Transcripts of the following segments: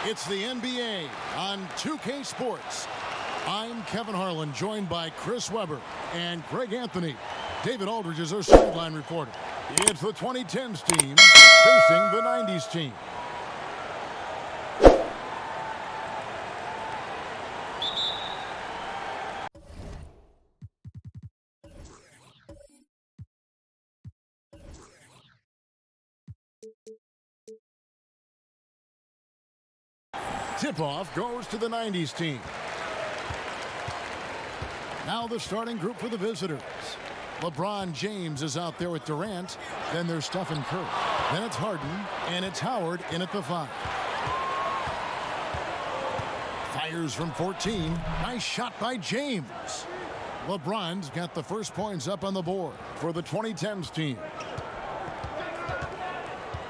It's the NBA on 2K Sports. I'm Kevin Harlan, joined by Chris Webber and Greg Anthony. David Aldridge is our sideline reporter. It's the 2010's team facing the 90's team. Tip-off goes to the 90's team. Now the starting group for the visitors. LeBron James is out there with Durant. Then there's Stephen Curry. Then it's Harden, and it's Howard in at the 5. Fires from 14. Nice shot by James. LeBron's got the first points up on the board for the 2010's team.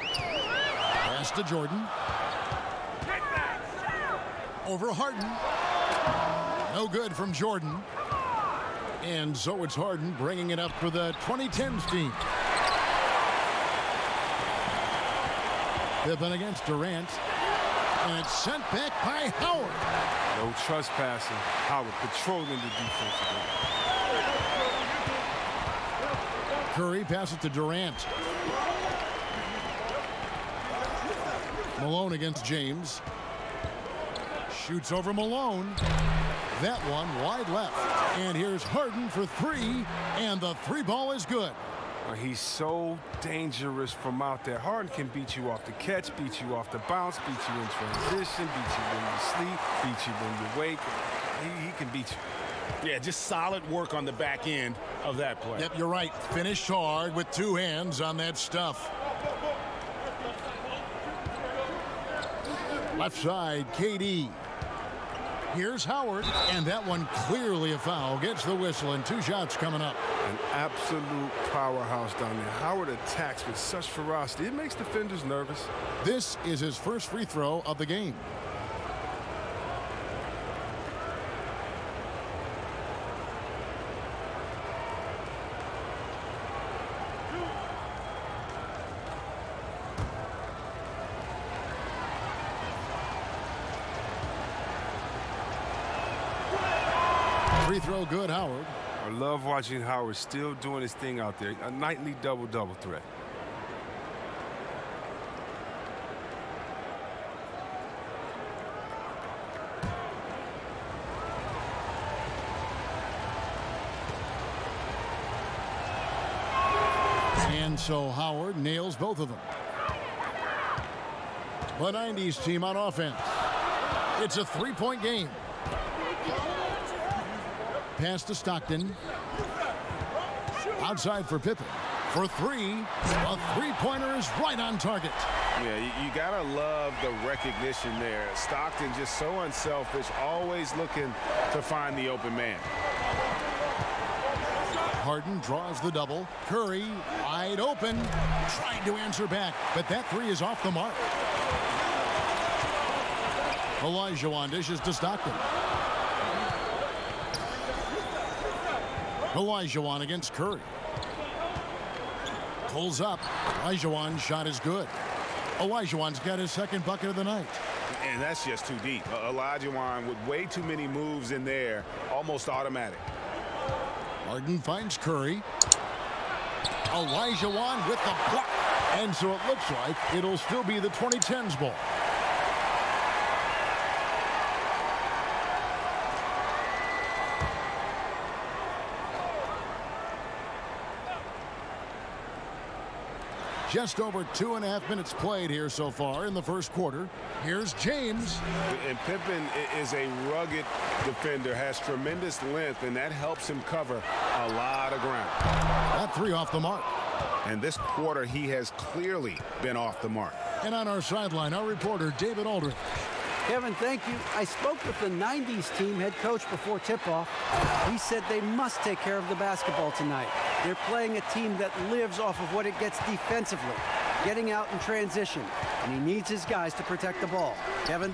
Pass to Jordan. Over Harden. No good from Jordan. And so it's Harden bringing it up for the 2010's team. Pippen against Durant. And it's sent back by Howard. No trespassing. Howard patrolling the defense again. Curry passes to Durant. Malone against James. Shoots over Malone. That one wide left. And here's Harden for 3. And the 3 ball is good. He's so dangerous from out there. Harden can beat you off the catch, beat you off the bounce, beat you in transition, beat you when you sleep, beat you when you wake. He can beat you. Yeah, just solid work on the back end of that play. Yep, you're right. Finished hard with 2 hands on that stuff. Left side, KD. Here's Howard, and that one clearly a foul. Gets the whistle, and 2 shots coming up. An absolute powerhouse down there. Howard attacks with such ferocity. It makes defenders nervous. This is his first free throw of the game. Free throw good, Howard. I love watching Howard still doing his thing out there. A nightly double-double threat. And so Howard nails both of them. The 90's team on offense. It's a 3-point game. Pass to Stockton. Outside for Pippen. For 3. A 3-pointer is right on target. Yeah, you gotta love the recognition there. Stockton just so unselfish, always looking to find the open man. Harden draws the double. Curry wide open. Trying to answer back, but that 3 is off the mark. Olajuwon dishes to Stockton. Olajuwon against Curry. Pulls up. Olajuwon's shot is good. Olajuwon's got his second bucket of the night. And that's just too deep. Olajuwon with way too many moves in there, almost automatic. Harden finds Curry. Olajuwon with the block. And so it looks like it'll still be the 2010's ball. Just over 2.5 minutes played here so far in the first quarter. Here's James. And Pippen is a rugged defender, has tremendous length, and that helps him cover a lot of ground. That 3 off the mark. And this quarter, he has clearly been off the mark. And on our sideline, our reporter, David Aldridge. Kevin, thank you. I spoke with the 90's team head coach before tip-off. He said they must take care of the basketball tonight. They're playing a team that lives off of what it gets defensively, getting out in transition, and he needs his guys to protect the ball. Kevin?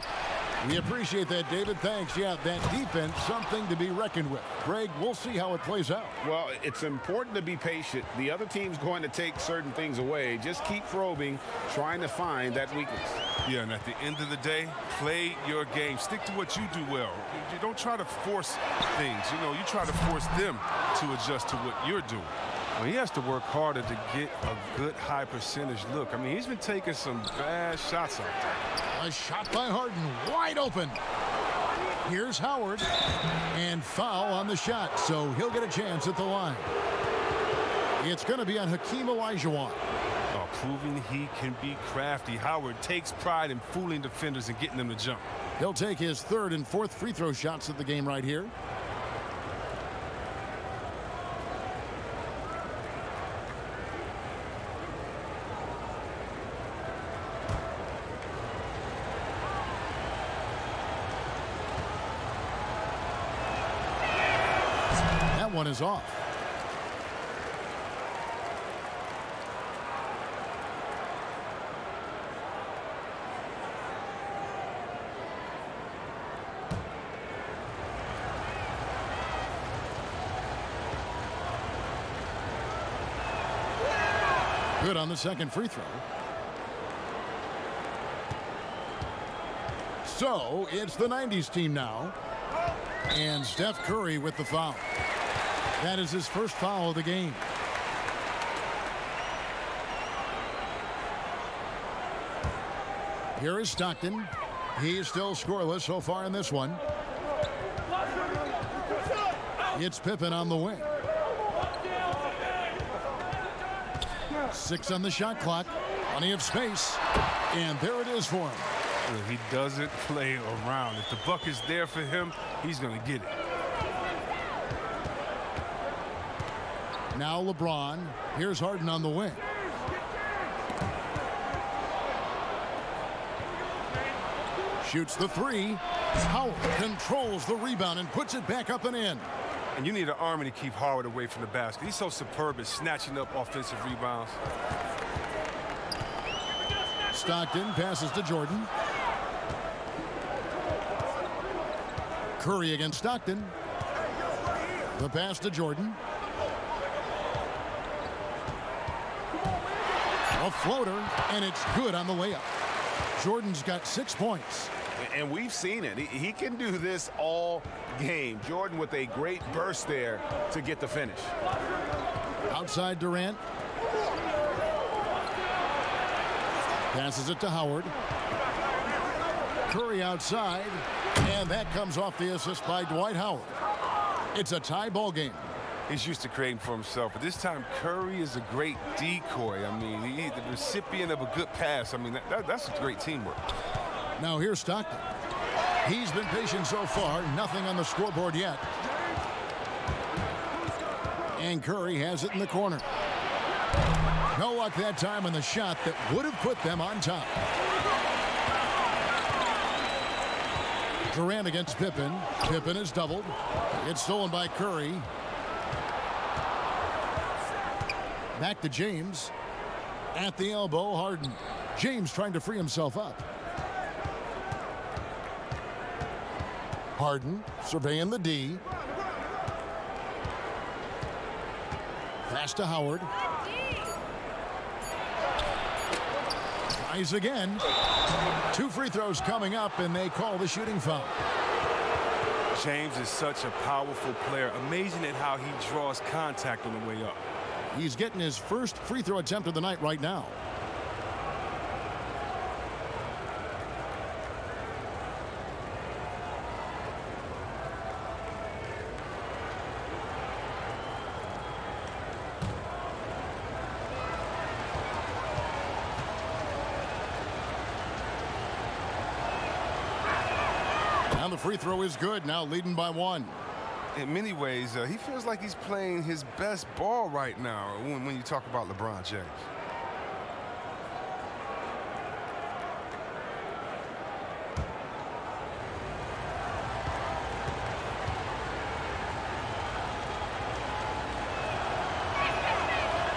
We appreciate that, David. Thanks. Yeah, that defense, something to be reckoned with. Greg, we'll see how it plays out. Well, it's important to be patient. The other team's going to take certain things away. Just keep probing, trying to find that weakness. Yeah, and at the end of the day, play your game. Stick to what you do well. You don't try to force things. You know, you try to force them to adjust to what you're doing. Well, he has to work harder to get a good high percentage look. I mean, he's been taking some bad shots out there. A shot by Harden, wide open. Here's Howard, and foul on the shot, so he'll get a chance at the line. It's going to be on Hakeem Olajuwon. Proving he can be crafty. Howard takes pride in fooling defenders and getting them to jump. He'll take his third and fourth free throw shots of the game right here. That one is off. Good on the second free throw. So it's the 90s team now. And Steph Curry with the foul. That is his first foul of the game. Here is Stockton. He's still scoreless so far in this one. It's Pippen on the wing. 6 on the shot clock. Plenty of space. And there it is for him. He doesn't play around. If the buck is there for him, he's going to get it. Now LeBron. Here's Harden on the wing. Shoots the three. Howard controls the rebound and puts it back up and in. And you need an army to keep Howard away from the basket. He's so superb at snatching up offensive rebounds. Stockton passes to Jordan. Curry against Stockton. The pass to Jordan. A floater, and it's good on the layup. Jordan's got 6 points. And we've seen it. He can do this all game. Jordan with a great burst there to get the finish. Outside Durant. Passes it to Howard. Curry outside. And that comes off the assist by Dwight Howard. It's a tie ball game. He's used to creating for himself, but this time Curry is a great decoy. I mean, he's the recipient of a good pass. I mean, that's great teamwork. Now here's Stockton. He's been patient so far. Nothing on the scoreboard yet. And Curry has it in the corner. No luck that time on the shot that would have put them on top. Durant against Pippen. Pippen is doubled. It's stolen by Curry. Back to James. At the elbow, Harden. James trying to free himself up. Harden surveying the D. Pass to Howard. Tries again. 2 free throws coming up, and they call the shooting foul. James is such a powerful player. Amazing at how he draws contact on the way up. He's getting his first free throw attempt of the night right now. And the free throw is good, now leading by 1. In many ways, he feels like he's playing his best ball right now when you talk about LeBron James.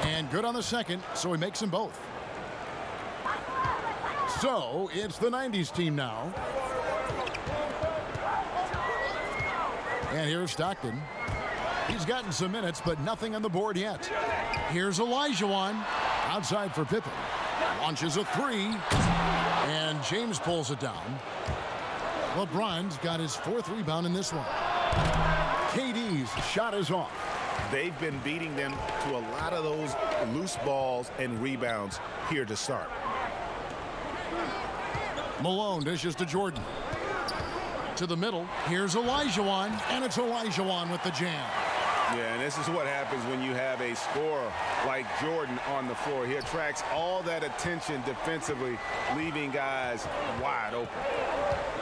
And good on the second, so he makes them both. So it's the 90s team now. And here's Stockton. He's gotten some minutes, but nothing on the board yet. Here's Olajuwon. Outside for Pippen. Launches a three. And James pulls it down. LeBron's got his 4th rebound in this one. KD's shot is off. They've been beating them to a lot of those loose balls and rebounds here to start. Malone dishes to Jordan. To the middle. Here's Olajuwon, and it's Olajuwon with the jam. Yeah, and this is what happens when you have a scorer like Jordan on the floor. He attracts all that attention defensively, leaving guys wide open.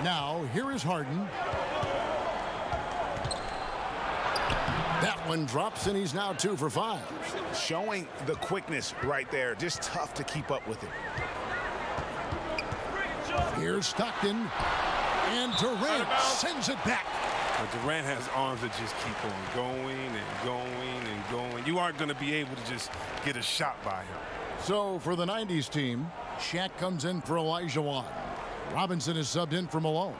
Now, here is Harden. That one drops, and he's now 2 for 5. Showing the quickness right there. Just tough to keep up with him. Here's Stockton. And Durant sends it back. But Durant has arms that just keep on going and going and going. You aren't going to be able to just get a shot by him. So for the 90s team, Shaq comes in for Olajuwon. Robinson is subbed in for Malone.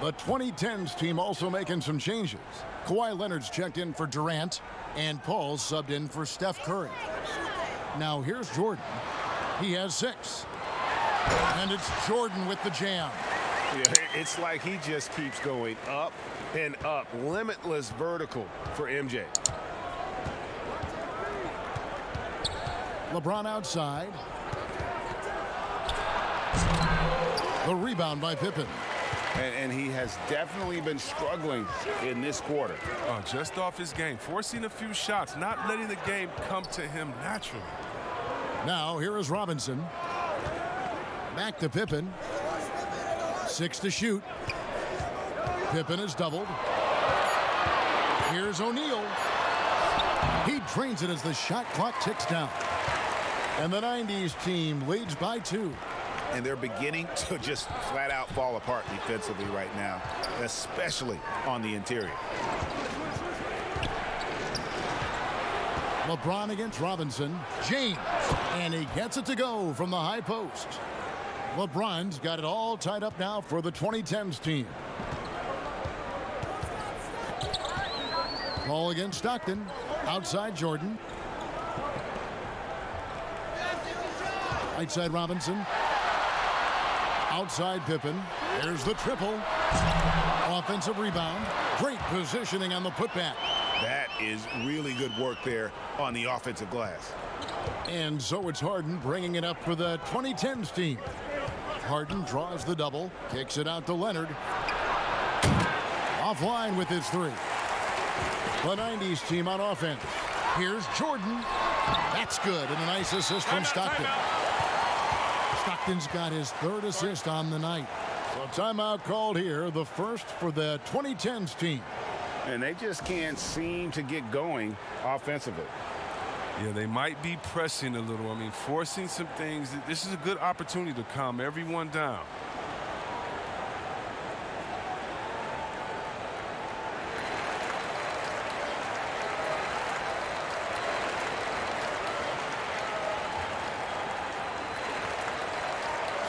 The 2010's team also making some changes. Kawhi Leonard's checked in for Durant, and Paul's subbed in for Steph Curry. Now here's Jordan. He has 6. And it's Jordan with the jam. Yeah, it's like he just keeps going up and up. Limitless vertical for MJ. LeBron outside. The rebound by Pippen. And he has definitely been struggling in this quarter. Just off his game, forcing a few shots, not letting the game come to him naturally. Now here is Robinson. Back to Pippen. 6 to shoot. Pippen is doubled. Here's O'Neal. He drains it as the shot clock ticks down. And the 90s team leads by 2. And they're beginning to just flat out fall apart defensively right now, especially on the interior. LeBron against Robinson. James. And he gets it to go from the high post. LeBron's got it all tied up now for the 2010's team. Ball against Stockton. Outside Jordan. Right side Robinson. Outside Pippen. There's the triple. Offensive rebound. Great positioning on the putback. That is really good work there on the offensive glass. And so it's Harden bringing it up for the 2010's team. Harden draws the double. Kicks it out to Leonard. Offline with his 3. The 90s team on offense. Here's Jordan. That's good. And a nice assist from Stockton. Stockton's got his 3rd assist on the night. So timeout called here, the first for the 2010's team. And they just can't seem to get going offensively. Yeah, they might be pressing a little. I mean, forcing some things. This is a good opportunity to calm everyone down.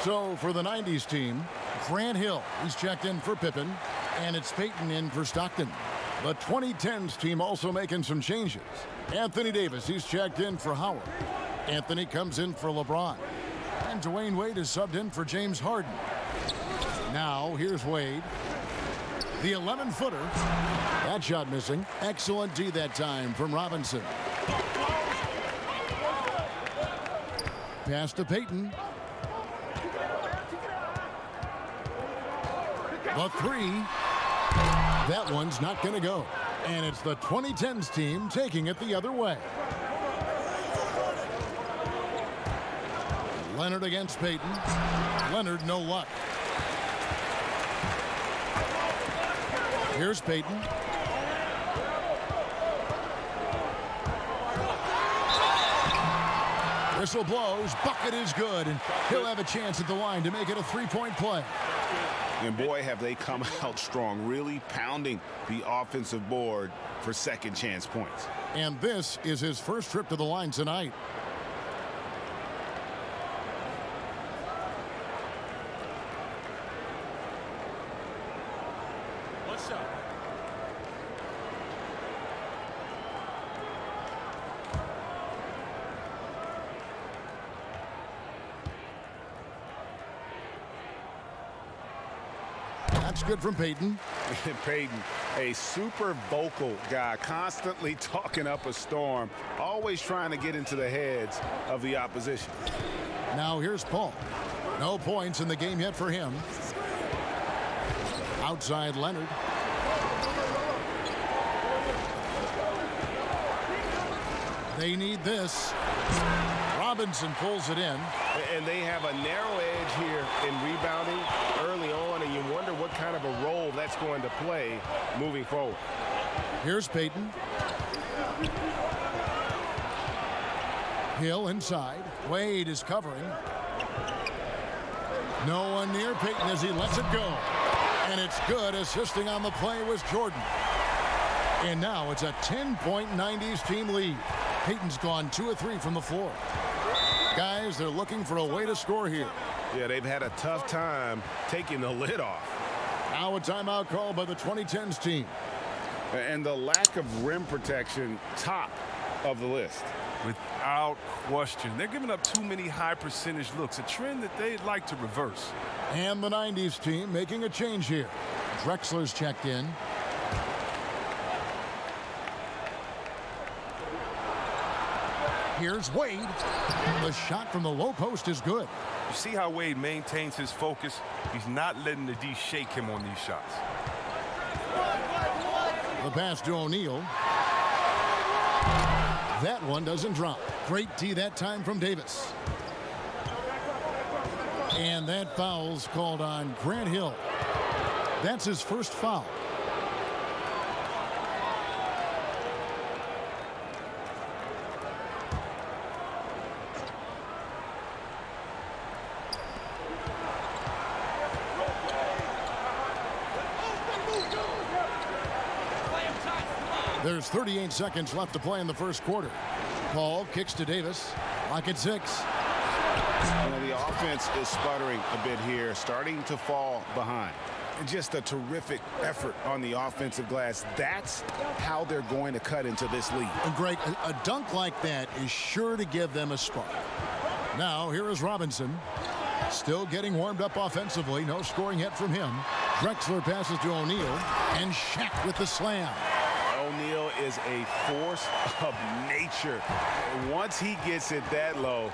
So for the 90s team, Grant Hill, he's checked in for Pippen, and it's Peyton in for Stockton. The 2010's team also making some changes. Anthony Davis, he's checked in for Howard. Anthony comes in for LeBron. And Dwayne Wade is subbed in for James Harden. Now, here's Wade. The 11-footer. That shot missing. Excellent D that time from Robinson. Pass to Peyton. The 3. That one's not going to go. And it's the 2010's team taking it the other way. Leonard against Peyton. Leonard, no luck. Here's Peyton. Whistle blows. Bucket is good. And he'll have a chance at the line to make it a 3-point play. And boy, have they come out strong, really pounding the offensive board for second chance points. And this is his first trip to the line tonight. Shot's good from Peyton. Peyton, a super vocal guy, constantly talking up a storm, always trying to get into the heads of the opposition. Now here's Paul. No points in the game yet for him. Outside Leonard. They need this. Robinson pulls it in. And they have a narrow edge here in rebounding early on, and you wonder what kind of a role that's going to play moving forward. Here's Peyton. Hill inside. Wade is covering. No one near Peyton as he lets it go. And it's good. Assisting on the play was Jordan. And now it's a 10-point 90s team lead. Peyton's gone 2 of 3 from the floor. Guys, they're looking for a way to score here. Yeah, they've had a tough time taking the lid off. Now a timeout call by the 2010's team. And the lack of rim protection, top of the list. Without question. They're giving up too many high percentage looks, a trend that they'd like to reverse. And the 90s team making a change here. Drexler's checked in. Here's Wade. The shot from the low post is good. You see how Wade maintains his focus? He's not letting the D shake him on these shots. The pass to O'Neal. That one doesn't drop. Great D that time from Davis. And that foul's called on Grant Hill. That's his first foul. There's 38 seconds left to play in the first quarter. Paul kicks to Davis. Lock at 6. You know, the offense is sputtering a bit here, starting to fall behind. Just a terrific effort on the offensive glass. That's how they're going to cut into this lead. And Greg, a dunk like that is sure to give them a spark. Now here is Robinson. Still getting warmed up offensively. No scoring yet from him. Drexler passes to O'Neal. And Shaq with the slam. O'Neal is a force of nature. Once he gets it that low,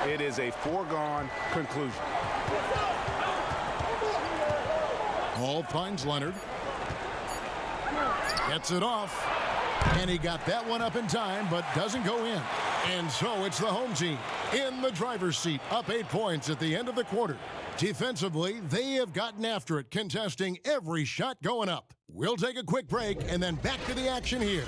it is a foregone conclusion. Hall finds Leonard. Gets it off. And he got that one up in time, but doesn't go in. And so it's the home team in the driver's seat, up 8 points at the end of the quarter. Defensively, they have gotten after it, contesting every shot going up. We'll take a quick break and then back to the action here.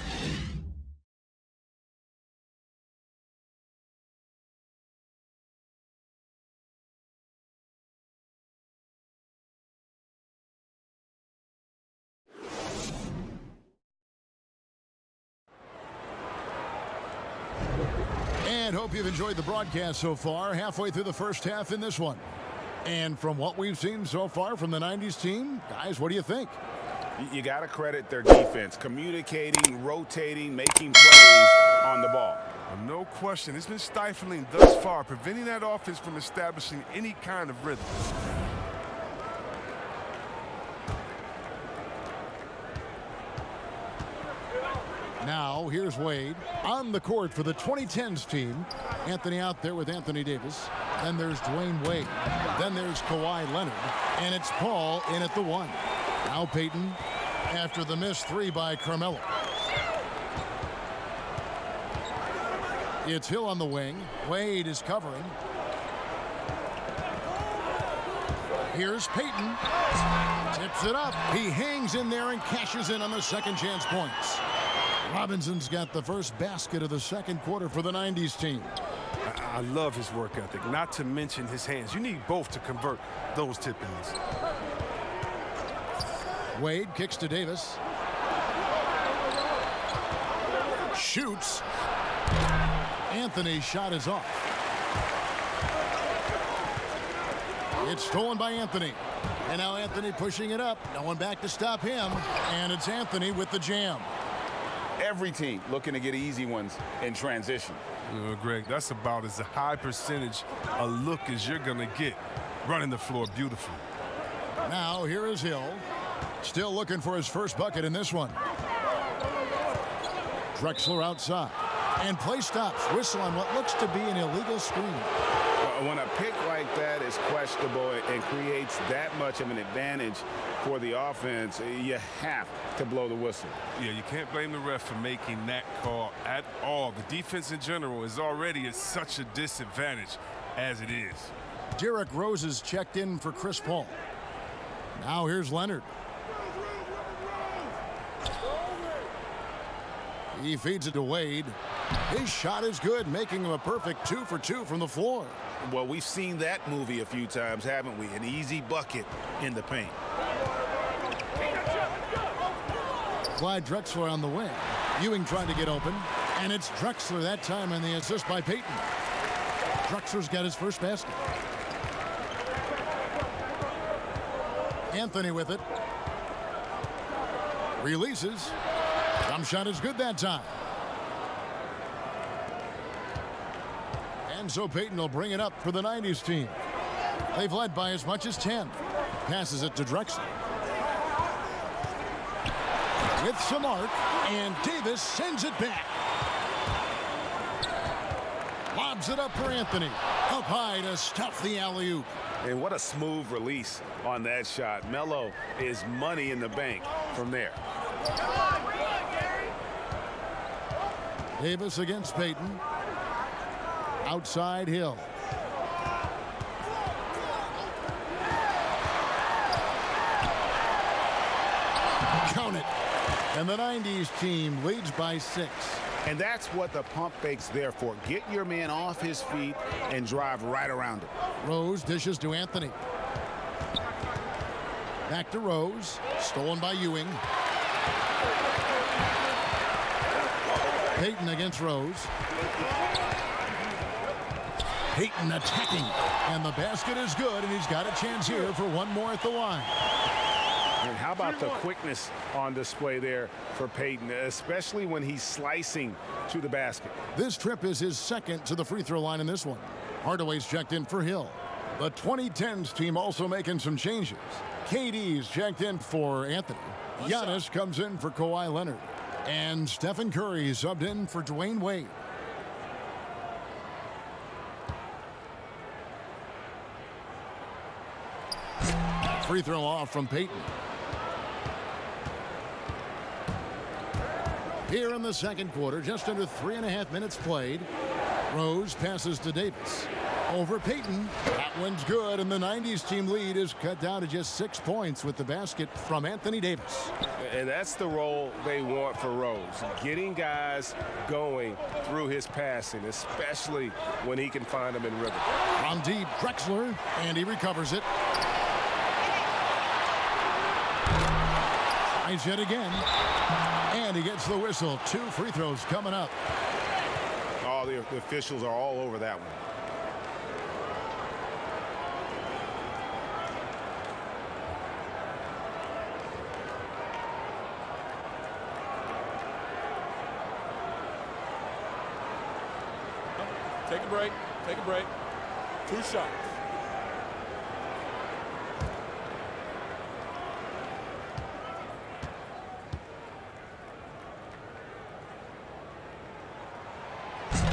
And hope you've enjoyed the broadcast so far. Halfway through the first half in this one. And from what we've seen so far from the 90s team, guys, what do you think? You got to credit their defense, communicating, rotating, making plays on the ball. No question. It's been stifling thus far, preventing that offense from establishing any kind of rhythm. Now, here's Wade on the court for the 2010's team. Anthony out there with Anthony Davis. Then there's Dwayne Wade. Then there's Kawhi Leonard. And it's Paul in at the 1. Now Peyton after the missed 3 by Carmelo. It's Hill on the wing. Wade is covering. Here's Peyton. Tips it up. He hangs in there and cashes in on the second chance points. Robinson's got the first basket of the second quarter for the 90s team. I love his work ethic, not to mention his hands. You need both to convert those tip-ins. Wade kicks to Davis. Shoots. Anthony's shot is off. It's stolen by Anthony. And now Anthony pushing it up. No one back to stop him. And it's Anthony with the jam. Every team looking to get easy ones in transition. Greg, that's about as a high percentage a look as you're going to get. Running the floor beautifully. Now here is Hill. Still looking for his first bucket in this one. Drexler outside. And play stops. Whistle on what looks to be an illegal screen. When a pick like that is questionable and creates that much of an advantage for the offense, you have to blow the whistle. Yeah, you can't blame the ref for making that call at all. The defense in general is already at such a disadvantage as it is. Derrick Rose is checked in for Chris Paul. Now here's Leonard. He feeds it to Wade. His shot is good, making him a perfect 2 for 2 from the floor. Well, we've seen that movie a few times, haven't we? An easy bucket in the paint. Clyde Drexler on the wing. Ewing trying to get open. And it's Drexler that time on the assist by Payton. Drexler's got his first basket. Anthony with it. Releases. Jump shot is good that time. And so Payton will bring it up for the 90s team. They've led by as much as 10. Passes it to Drexler. With some arc, and Davis sends it back. Lobs it up for Anthony. Up high to stuff the alley-oop. And what a smooth release on that shot. Melo is money in the bank from there. Davis against Payton. Outside Hill. Count it. And the 90s team leads by 6. And that's what the pump fake's there for. Get your man off his feet and drive right around him. Rose dishes to Anthony. Back to Rose. Stolen by Ewing. Payton against Rose. Payton attacking. And the basket is good, and he's got a chance here for one more at the line. And how about the quickness on display there for Payton, especially when he's slicing to the basket. This trip is his second to the free throw line in this one. Hardaway's checked in for Hill. The 2010's team also making some changes. KD's checked in for Anthony. Giannis comes in for Kawhi Leonard. And Stephen Curry subbed in for Dwayne Wade. Free throw off from Payton. Here in the second quarter, just under 3.5 minutes played. Rose passes to Davis. Over Payton. That one's good, and the 90s team lead is cut down to just 6 points with the basket from Anthony Davis. And that's the role they want for Rose, getting guys going through his passing, especially when he can find them in rhythm. From deep, Drexler, and he recovers it. Tries yet again, and he gets the whistle. 2 free throws coming up. Oh, the officials are all over that one. Take a break. Take a break. 2 shots.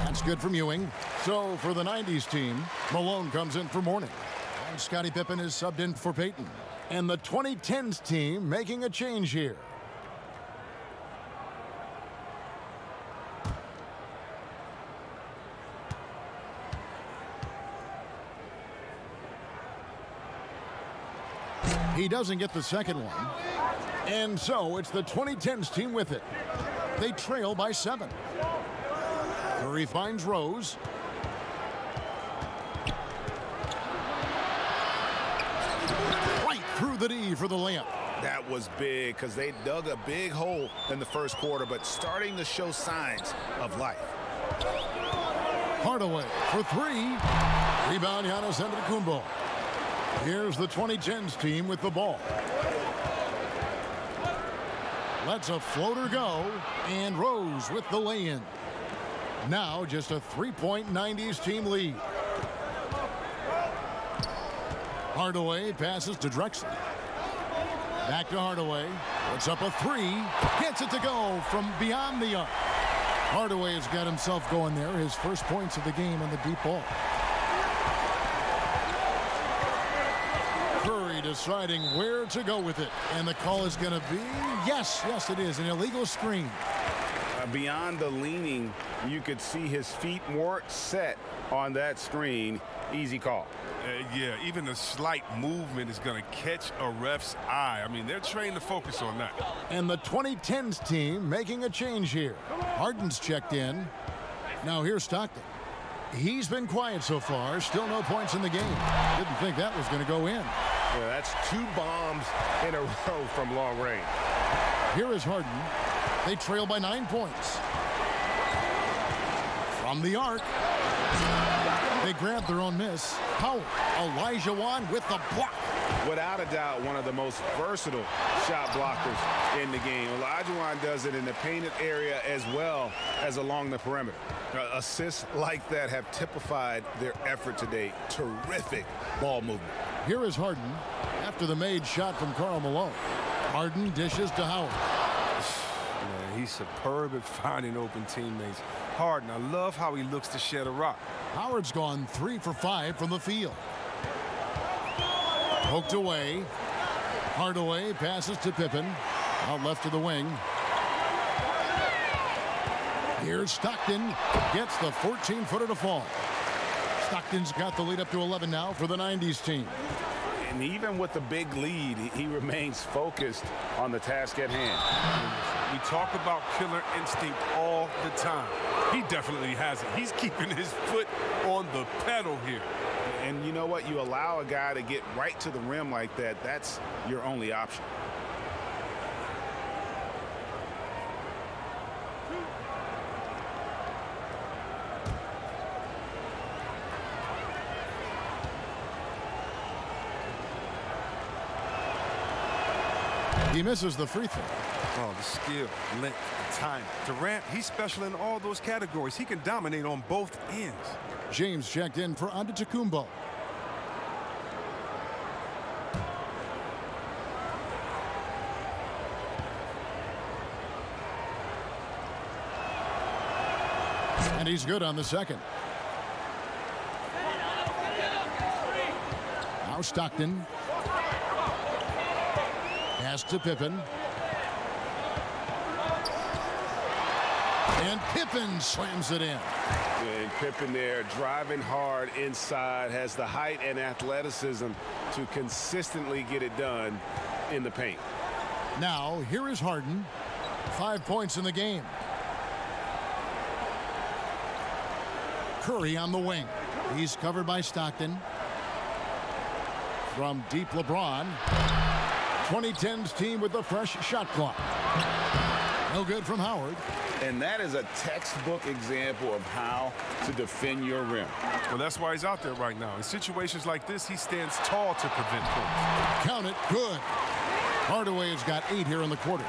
That's good from Ewing. So for the 90s team, Malone comes in for Mourning. And Scottie Pippen is subbed in for Payton. And the 2010's team making a change here. He doesn't get the second one. And so it's the 2010's team with it. They trail by 7. Curry finds Rose. Right through the D for the layup. That was big because they dug a big hole in the first quarter, but starting to show signs of life. Hardaway for 3. Rebound, Giannis Antetokounmpo. Here's the 2010's team with the ball. Lets a floater go, and Rose with the lay-in. Now just a 3-point 90s team lead. Hardaway passes to Drexler. Back to Hardaway. Puts up a three. Gets it to go from beyond the arc. Hardaway has got himself going there. His first points of the game on the deep ball. Curry deciding where to go with it. And the call is going to be, yes, it is, an illegal screen. Beyond the leaning, you could see his feet more set on that screen. Easy call. Yeah, even a slight movement is going to catch a ref's eye. I mean, they're trained to focus on that. And the 2010's team making a change here. Harden's checked in. Now here's Stockton. He's been quiet so far. Still no points in the game. Didn't think that was going to go in. Yeah, that's 2 bombs in a row from long range. Here is Harden. They trail by 9 points. From the arc. They grab their own miss. Howard, Elijah Wan with the block. Without a doubt, one of the most versatile shot blockers in the game. Elijah Wan does it in the painted area as well as along the perimeter. Assists like that have typified their effort today. Terrific ball movement. Here is Harden after the made shot from Karl Malone. Harden dishes to Howard. Yeah, he's superb at finding open teammates. Harden, I love how he looks to shed a rock. Howard's gone 3 for 5 from the field. Poked away. Hardaway passes to Pippen. Out left to the wing. Here's Stockton. Gets the 14-footer to fall. Stockton's got the lead up to 11 now for the 90's team. And even with the big lead, he remains focused on the task at hand. We talk about killer instinct all the time. He definitely has it. He's keeping his foot on the pedal here. And you know what? You allow a guy to get right to the rim like that, that's your only option. He misses the free throw. Oh, the skill, length, the time. Durant, he's special in all those categories. He can dominate on both ends. James checked in for Antetokounmpo. And he's good on the second. Now Stockton. Pass to Pippen. And Pippen slams it in. And Pippen there driving hard inside, has the height and athleticism to consistently get it done in the paint. Now here is Harden. 5 points in the game. Curry on the wing. He's covered by Stockton. From deep, LeBron. 2010's team with the fresh shot clock. No good from Howard. And that is a textbook example of how to defend your rim. Well, that's why he's out there right now. In situations like this, he stands tall to prevent points. Count it. Good. Hardaway has got 8 here in the quarter.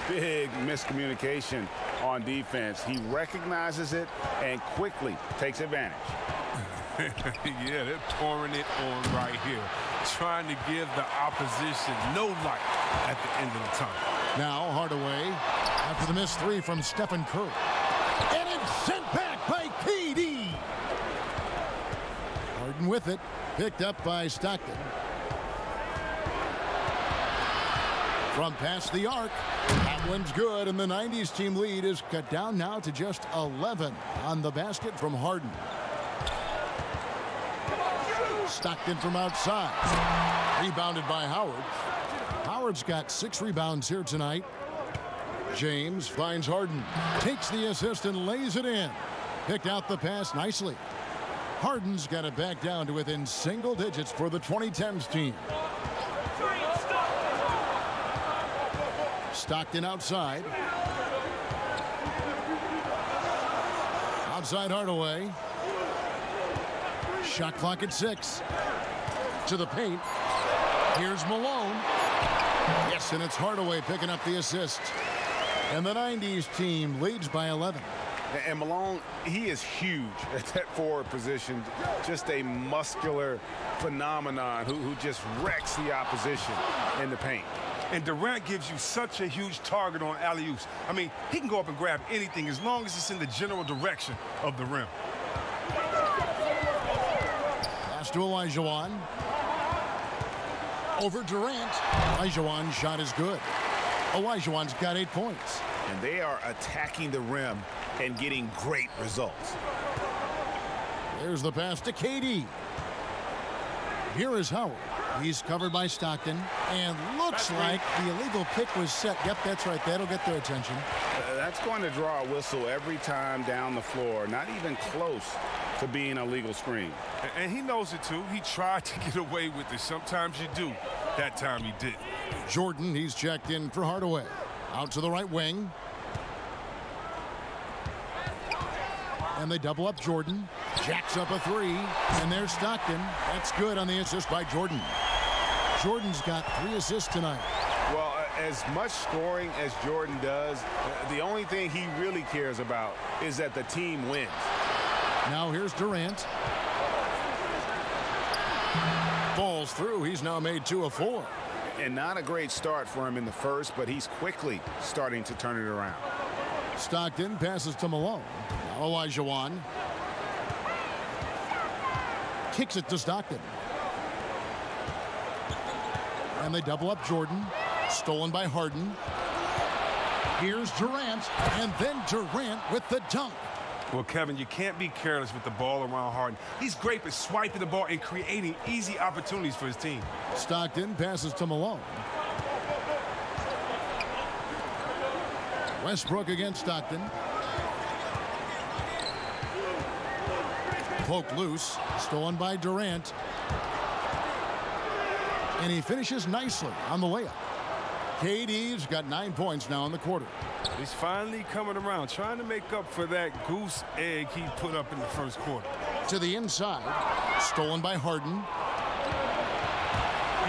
Big miscommunication on defense. He recognizes it and quickly takes advantage. Yeah, they're pouring it on right here, trying to give the opposition no light at the end of the time. Now Hardaway after the missed 3 from Stephen Curry. And it's sent back by KD. Harden with it. Picked up by Stockton. From past the arc. That one's good, and the 90's team lead is cut down now to just 11 on the basket from Harden. Stockton from outside. Rebounded by Howard. Howard's got 6 rebounds here tonight. James finds Harden. Takes the assist and lays it in. Picked out the pass nicely. Harden's got it back down to within single digits for the 2010's team. Stockton outside. Outside Hardaway. Shot clock at 6. To the paint. Here's Malone. Yes, and it's Hardaway picking up the assist. And the 90's team leads by 11. And Malone, he is huge at that forward position. Just a muscular phenomenon who just wrecks the opposition in the paint. And Durant gives you such a huge target on alley-oops. I mean, he can go up and grab anything as long as it's in the general direction of the rim. Pass to Olajuwon. Over Durant. Olajuwon's shot is good. Olajuwon's got 8 points. And they are attacking the rim and getting great results. There's the pass to KD. Here is Howard. He's covered by Stockton. And looks like the illegal pick was set. Yep, that's right. That'll get their attention. That's going to draw a whistle every time down the floor. Not even close to being a legal screen. And he knows it, too. He tried to get away with it. Sometimes you do. That time he did. Jordan, he's checked in for Hardaway. Out to the right wing. And they double up Jordan. Jacks up a three. And there's Stockton. That's good on the assist by Jordan. Jordan's got 3 assists tonight. Well, as much scoring as Jordan does, the only thing he really cares about is that the team wins. Now here's Durant. Falls through. He's now made 2 of 4. And not a great start for him in the first, but he's quickly starting to turn it around. Stockton passes to Malone. Now Olajuwon. Kicks it to Stockton. And they double up Jordan. Stolen by Harden. Here's Durant. And then Durant with the dunk. Well, Kevin, you can't be careless with the ball around Harden. He's great at swiping the ball and creating easy opportunities for his team. Stockton passes to Malone. Westbrook against Stockton. Poked loose. Stolen by Durant. And he finishes nicely on the layup. KD's got 9 points now in the quarter. He's finally coming around, trying to make up for that goose egg he put up in the first quarter. To the inside. Stolen by Harden.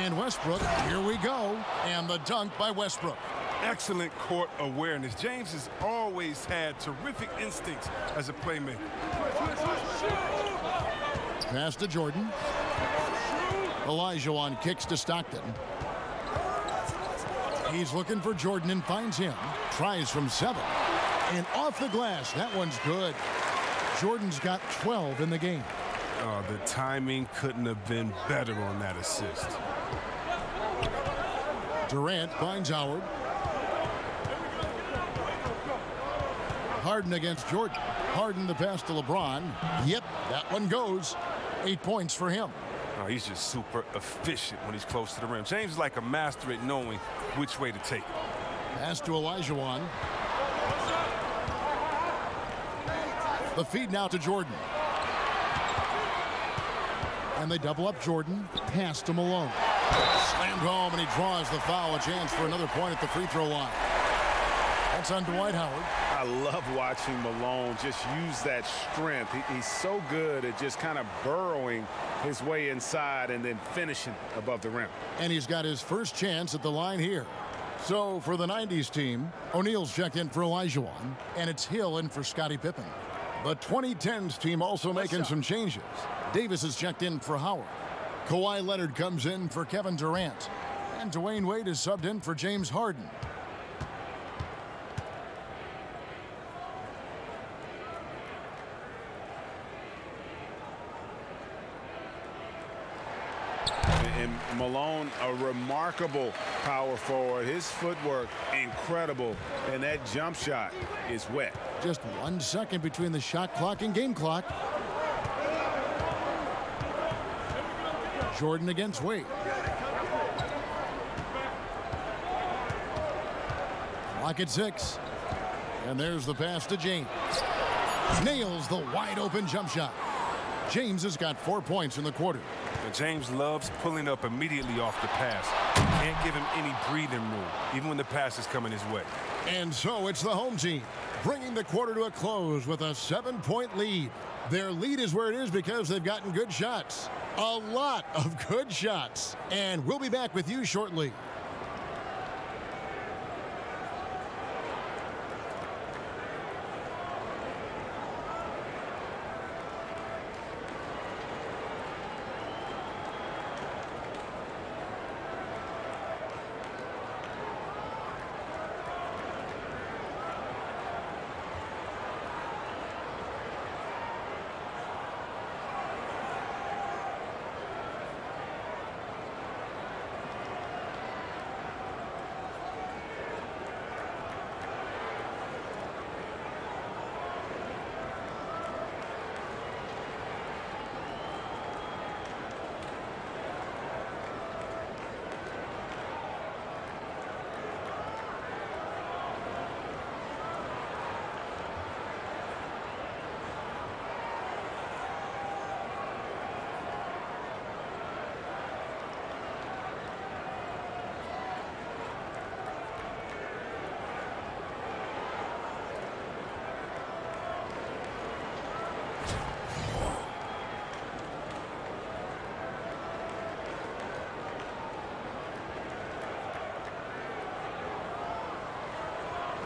And Westbrook, here we go. And the dunk by Westbrook. Excellent court awareness. James has always had terrific instincts as a playmaker. Pass to Jordan. Olajuwon kicks to Stockton. He's looking for Jordan and finds him. Tries from 7. And off the glass. That one's good. Jordan's got 12 in the game. Oh, the timing couldn't have been better on that assist. Durant finds Howard. Harden against Jordan. Harden the pass to LeBron. Yep, that one goes. 8 points for him. Oh, he's just super efficient when he's close to the rim. James is like a master at knowing which way to take it. Pass to Olajuwon. The feed now to Jordan. And they double up Jordan. Pass to Malone. Slammed home, and he draws the foul. A chance for another point at the free throw line. That's on Dwight Howard. I love watching Malone just use that strength. He's so good at just kind of burrowing his way inside and then finishing above the rim. And he's got his first chance at the line here. So for the 90s team, O'Neal's checked in for Olajuwon, and it's Hill in for Scottie Pippen. The 2010's team also making some changes. Davis is checked in for Howard. Kawhi Leonard comes in for Kevin Durant. And Dwayne Wade is subbed in for James Harden. And Malone, a remarkable power forward. His footwork, incredible. And that jump shot is wet. Just 1 second between the shot clock and game clock. Jordan against Wade. Clock at 6. And there's the pass to James. Nails the wide open jump shot. James has got 4 points in the quarter. And James loves pulling up immediately off the pass. Can't give him any breathing room, even when the pass is coming his way. And so it's the home team, bringing the quarter to a close with a 7-point lead. Their lead is where it is because they've gotten good shots. A lot of good shots. And we'll be back with you shortly.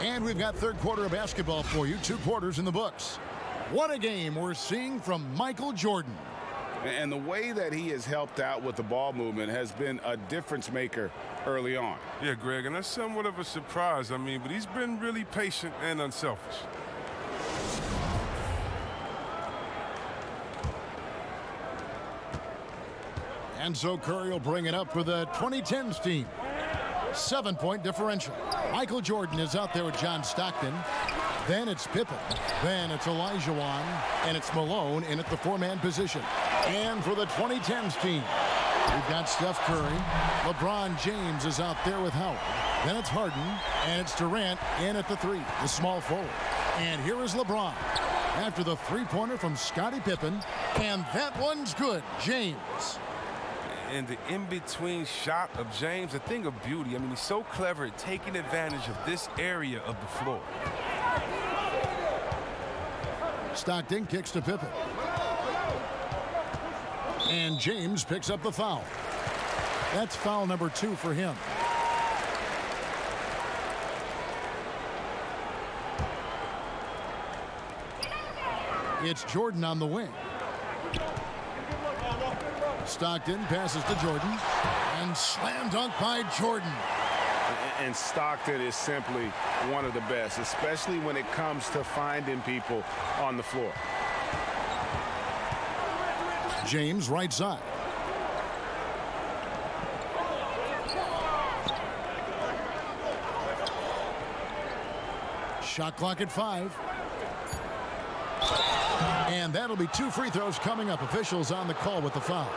And we've got third quarter of basketball for you. 2 quarters in the books. What a game we're seeing from Michael Jordan. And the way that he has helped out with the ball movement has been a difference maker early on. Yeah, Greg, and that's somewhat of a surprise. I mean, but he's been really patient and unselfish. And so Curry will bring it up for the 2010s team. 7-point differential. Michael Jordan is out there with John Stockton. Then it's Pippen. Then it's Elijah Wan. And it's Malone in at the 4-man position. And for the 2010s team, we've got Steph Curry. LeBron James is out there with Howard. Then it's Harden. And it's Durant in at the 3, the small forward. And here is LeBron after the 3-pointer from Scottie Pippen. And that one's good. James. And the in-between shot of James, a thing of beauty. I mean, he's so clever at taking advantage of this area of the floor. Stockton kicks to Pippen. And James picks up the foul. That's foul number 2 for him. It's Jordan on the wing. Stockton passes to Jordan. And slam dunk by Jordan. And Stockton is simply one of the best, especially when it comes to finding people on the floor. James right side. Shot clock at 5. And that'll be 2 free throws coming up. Officials on the call with the foul.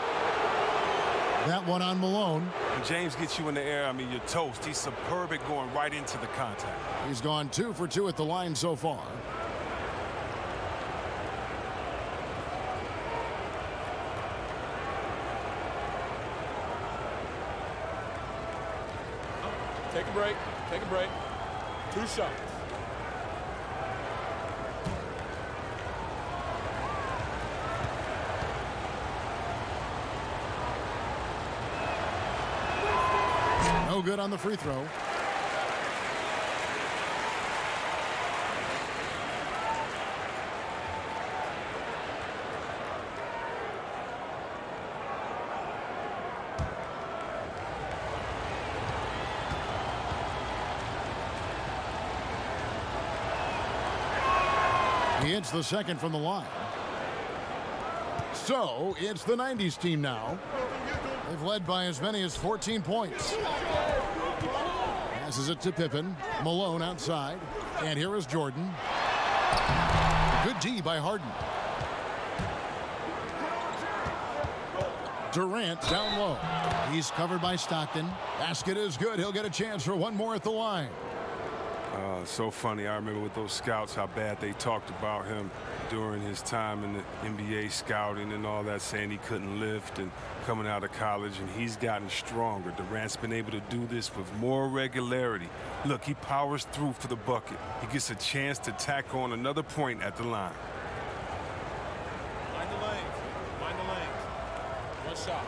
That one on Malone. When James gets you in the air, I mean, you're toast. He's superb at going right into the contact. He's gone 2 for 2 at the line so far. Take a break. Take a break. 2 shots. No good on the free throw. He hits the second from the line. So it's the 90s team now. They've led by as many as 14 points. Passes it to Pippen. Malone outside. And here is Jordan. Good D by Harden. Durant down low. He's covered by Stockton. Basket is good. He'll get a chance for one more at the line. So funny. I remember with those scouts how bad they talked about him during his time in the NBA scouting and all that, saying he couldn't lift and coming out of college, and he's gotten stronger. Durant's been able to do this with more regularity. Look, he powers through for the bucket. He gets a chance to tack on another point at the line. Mind the lanes. Mind the lanes. 1 shot.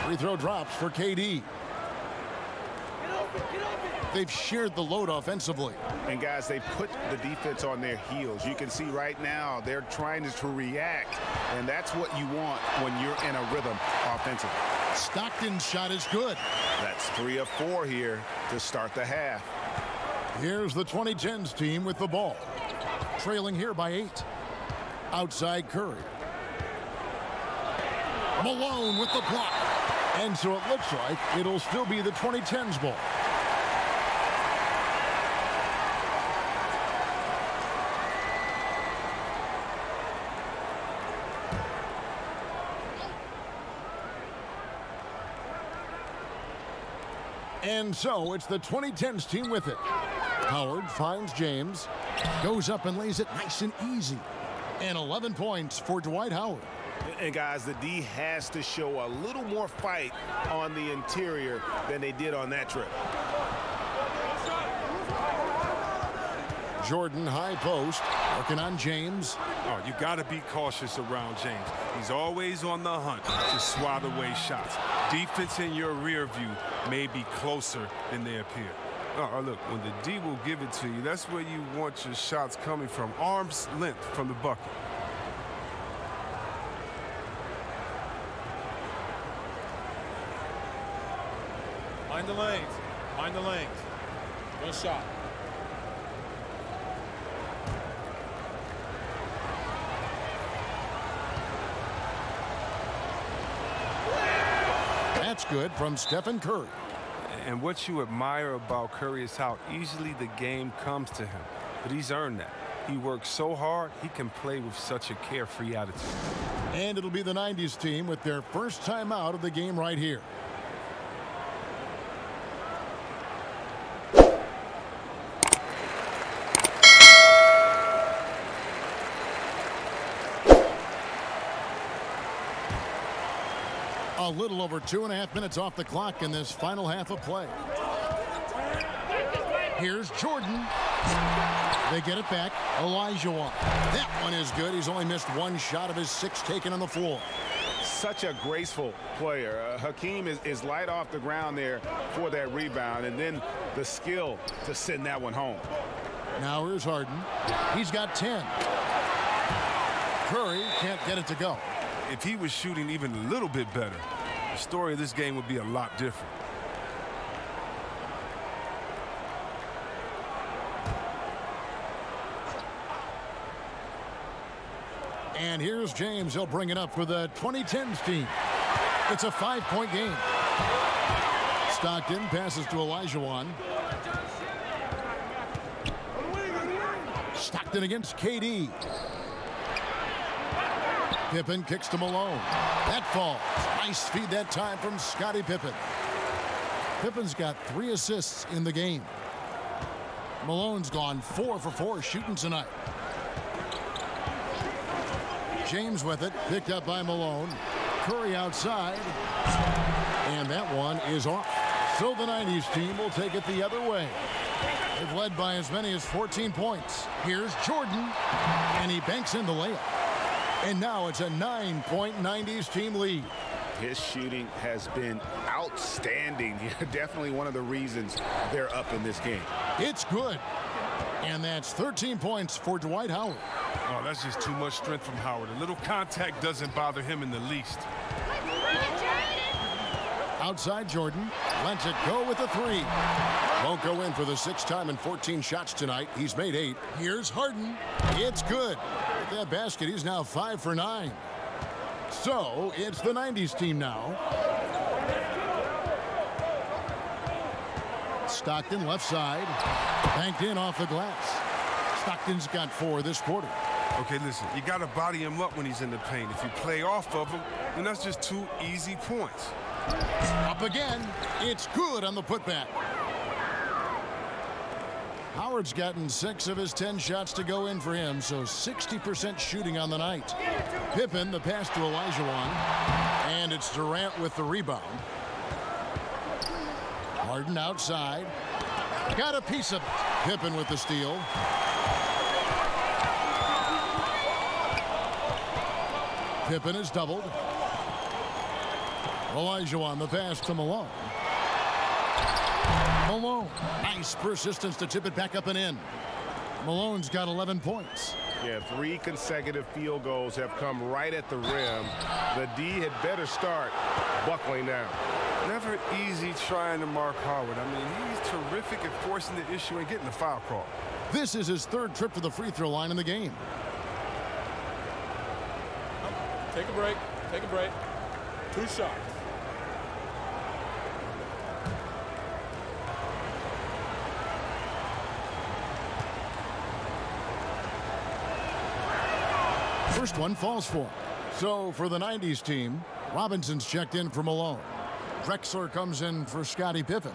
Free throw drops for KD. They've shared the load offensively. And guys, they put the defense on their heels. You can see right now they're trying to react, and that's what you want when you're in a rhythm offensively. Stockton's shot is good. That's 3 of 4 here to start the half. Here's the 2010s team with the ball. Trailing here by 8. Outside Curry. Malone with the block. And so it looks like it'll still be the 2010s ball. And so it's the 2010s team with it. Howard finds James, goes up and lays it nice and easy. And 11 points for Dwight Howard. And guys, the D has to show a little more fight on the interior than they did on that trip. Jordan, high post, working on James. Oh, you got to be cautious around James. He's always on the hunt to swat away shots. Defense in your rear view may be closer than they appear. Oh, look, when the D will give it to you, that's where you want your shots coming from. Arm's length from the bucket. Mind the lanes. Mind the lanes. One shot. That's good from Stephen Curry. And what you admire about Curry is how easily the game comes to him. But he's earned that. He works so hard, he can play with such a carefree attitude. And it'll be the 90s team with their first time out of the game right here. A little over 2.5 minutes off the clock in this final half of play. Here's Jordan. They get it back. Olajuwon. That one is good. He's only missed one shot of his 6 taken on the floor. Such a graceful player. Hakeem is light off the ground there for that rebound, and then the skill to send that one home. Now here's Harden. He's got 10. Curry can't get it to go. If he was shooting even a little bit better, the story of this game would be a lot different. And here's James. He'll bring it up for the 2010's team. It's a 5-point game. Stockton passes to Olajuwon. Stockton against KD. Pippen kicks to Malone. That falls. Nice feed that time from Scottie Pippen. Pippen's got 3 assists in the game. Malone's gone 4 for 4 shooting tonight. James with it, picked up by Malone. Curry outside. And that one is off. So the 90s team will take it the other way. They've led by as many as 14 points. Here's Jordan. And he banks in the layup. And now it's a 9-point 90s team lead. His shooting has been outstanding. Definitely one of the reasons they're up in this game. It's good. And that's 13 points for Dwight Howard. Oh, that's just too much strength from Howard. A little contact doesn't bother him in the least. Outside Jordan. Lets it go with a 3. Won't go in for the 6th time in 14 shots tonight. He's made 8. Here's Harden. It's good. With that basket, he's now 5 for 9. So it's the 90s team now. Stockton left side. Banked in off the glass. Stockton's got 4 this quarter. Okay, listen, you got to body him up when he's in the paint. If you play off of him, then that's just 2 easy points. Up again. It's good on the putback. Howard's gotten 6 of his 10 shots to go in for him, so 60% shooting on the night. Pippen, the pass to Olajuwon. And it's Durant with the rebound. Harden outside. Got a piece of it. Pippen with the steal. Pippen is doubled. Olajuwon, the pass to Malone. Malone, nice persistence to tip it back up and in. Malone's got 11 points. Yeah, 3 consecutive field goals have come right at the rim. The D had better start buckling down. Never easy trying to mark Howard. I mean, he's terrific at forcing the issue and getting the foul call. This is his 3rd trip to the free throw line in the game. Take a break. Take a break. 2 shots. First one falls for him. So for the 90s team, Robinson's checked in for Malone. Drexler comes in for Scottie Pippen.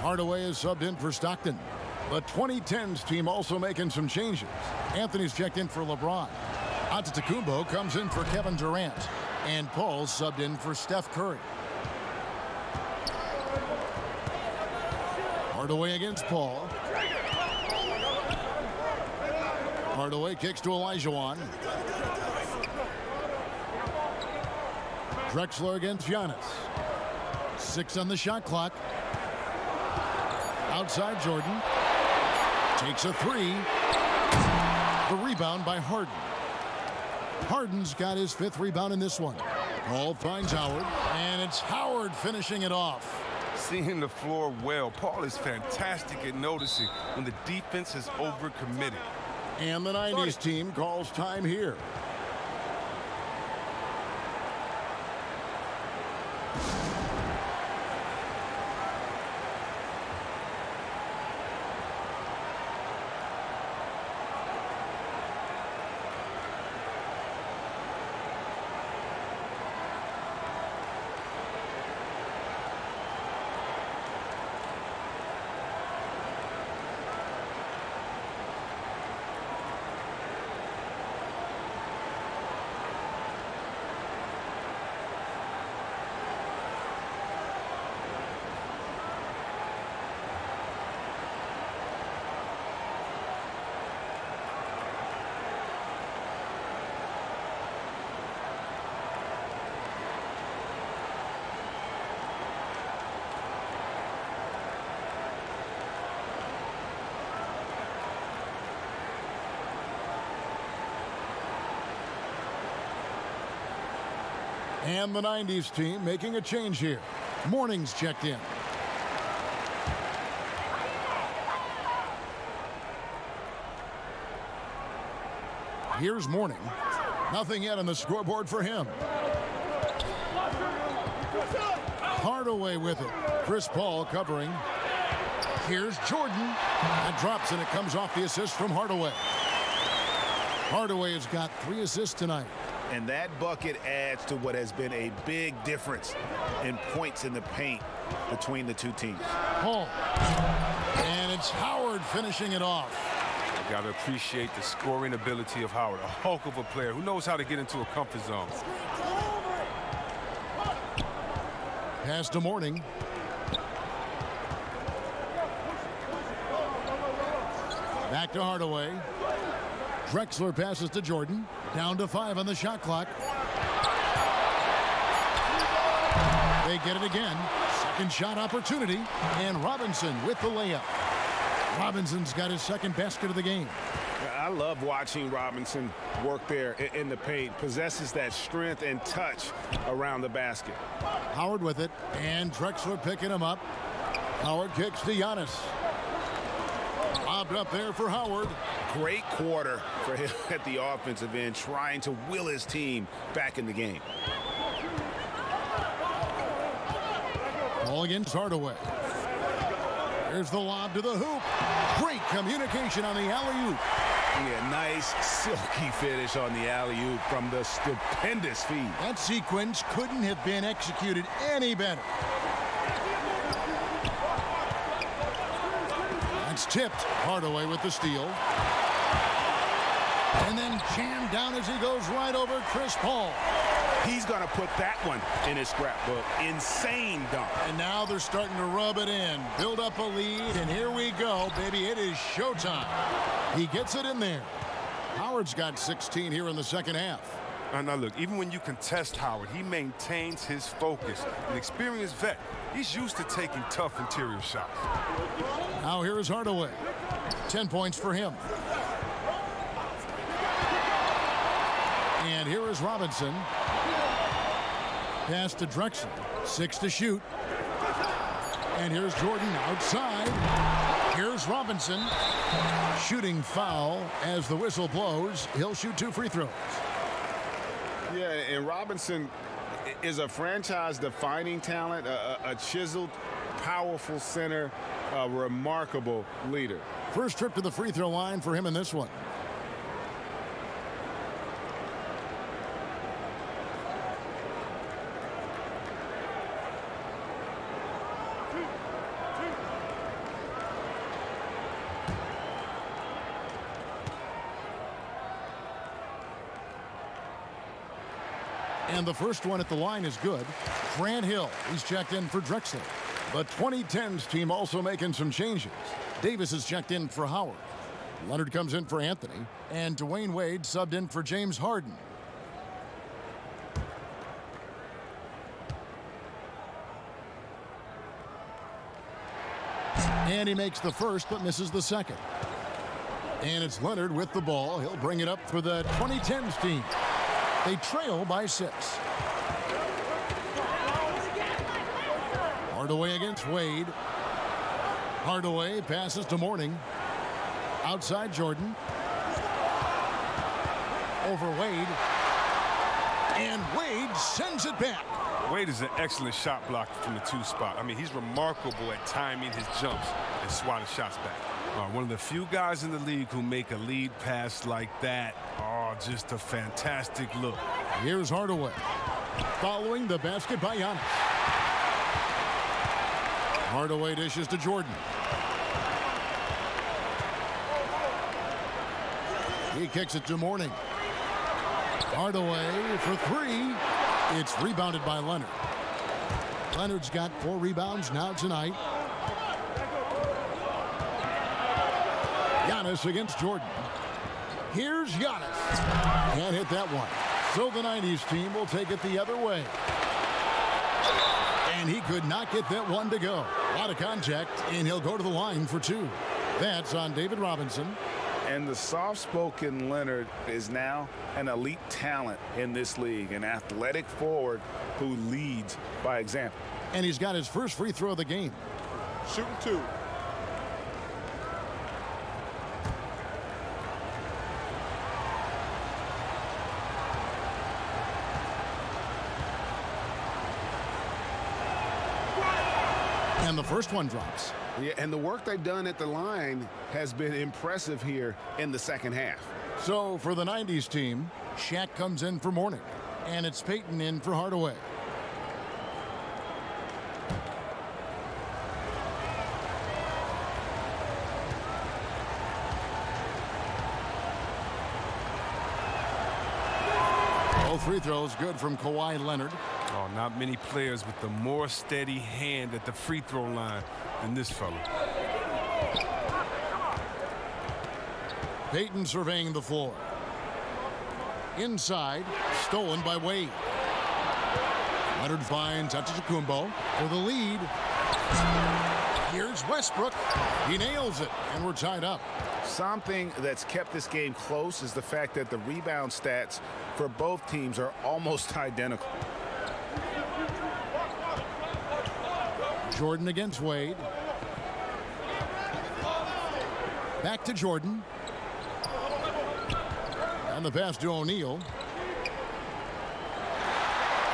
Hardaway is subbed in for Stockton. The 2010's team also making some changes. Anthony's checked in for LeBron. Antetokounmpo comes in for Kevin Durant. And Paul's subbed in for Steph Curry. Hardaway against Paul. Hardaway kicks to Olajuwon. Drexler against Giannis. 6 on the shot clock. Outside Jordan. Takes a 3. The rebound by Harden. Harden's got his 5th rebound in this one. Paul finds Howard, and it's Howard finishing it off. Seeing the floor well. Paul is fantastic at noticing when the defense has overcommitted. And the 90s team calls time here. And the 90s team making a change here. Morning's checked in. Here's Morning. Nothing yet on the scoreboard for him. Hardaway with it. Chris Paul covering. Here's Jordan. That drops, and it comes off the assist from Hardaway. Hardaway has got 3 assists tonight. And that bucket adds to what has been a big difference in points in the paint between the two teams. Paul. And it's Howard finishing it off. You got to appreciate the scoring ability of Howard. A hulk of a player who knows how to get into a comfort zone. Pass to Morning. Back to Hardaway. Drexler passes to Jordan. Down to 5 on the shot clock. They get it again. Second shot opportunity. And Robinson with the layup. Robinson's got his 2nd basket of the game. I love watching Robinson work there in the paint. Possesses that strength and touch around the basket. Howard with it. And Drexler picking him up. Howard kicks to Giannis. Lobbed up there for Howard. Great quarter for him at the offensive end, trying to will his team back in the game. Ball against Hardaway. There's the lob to the hoop. Great communication on the alley-oop. Yeah, nice silky finish on the alley-oop from the stupendous feed. That sequence couldn't have been executed any better. That's tipped. Hardaway with the steal. And then jammed down as he goes right over Chris Paul. He's going to put that one in his scrapbook. Insane dunk. And now they're starting to rub it in. Build up a lead, and here we go, baby. It is showtime. He gets it in there. Howard's got 16 here in the second half. Now look, even when you contest Howard, he maintains his focus. An experienced vet, he's used to taking tough interior shots. Now here is Hardaway. 10 points for him. And here is Robinson. Pass to Drexler. 6 to shoot. And here's Jordan outside. Here's Robinson. Shooting foul as the whistle blows. He'll shoot 2 free throws. Yeah, and Robinson is a franchise-defining talent, a chiseled, powerful center, a remarkable leader. First trip to the free throw line for him in this one. And the first one at the line is good. Grant Hill, he's checked in for Drexler. The 2010's team also making some changes. Davis is checked in for Howard. Leonard comes in for Anthony, and Dwayne Wade subbed in for James Harden. And he makes the first but misses the second. And it's Leonard with the ball. He'll bring it up for the 2010's team. They trail by 6. Hardaway against Wade. Hardaway passes to Mourning. Outside Jordan. Over Wade. And Wade sends it back. Wade is an excellent shot blocker from the 2 spot. I mean, he's remarkable at timing his jumps and swatting shots back. One of the few guys in the league who make a lead pass like that. Oh, just a fantastic look. Here's Hardaway. Following the basket by Giannis. Hardaway dishes to Jordan. He kicks it to Mourning. Hardaway for 3. It's rebounded by Leonard. Leonard's got 4 rebounds now tonight. Giannis against Jordan. Here's Giannis. Can't hit that one. So the 90's team will take it the other way. And he could not get that one to go. A lot of contact, and he'll go to the line for 2. That's on David Robinson. And the soft-spoken Leonard is now an elite talent in this league, an athletic forward who leads by example. And he's got his first free throw of the game. Shooting 2. And the first one drops. Yeah, and the work they've done at the line has been impressive here in the second half. So for the 90's team, Shaq comes in for Mourning. And it's Payton in for Hardaway. Both free throws good from Kawhi Leonard. Oh, not many players with a more steady hand at the free throw line than this fella. Payton surveying the floor. Inside, stolen by Wade. Leonard finds Antetokounmpo for the lead. Here's Westbrook. He nails it, and we're tied up. Something that's kept this game close is the fact that the rebound stats for both teams are almost identical. Jordan against Wade. Back to Jordan. And the pass to O'Neal.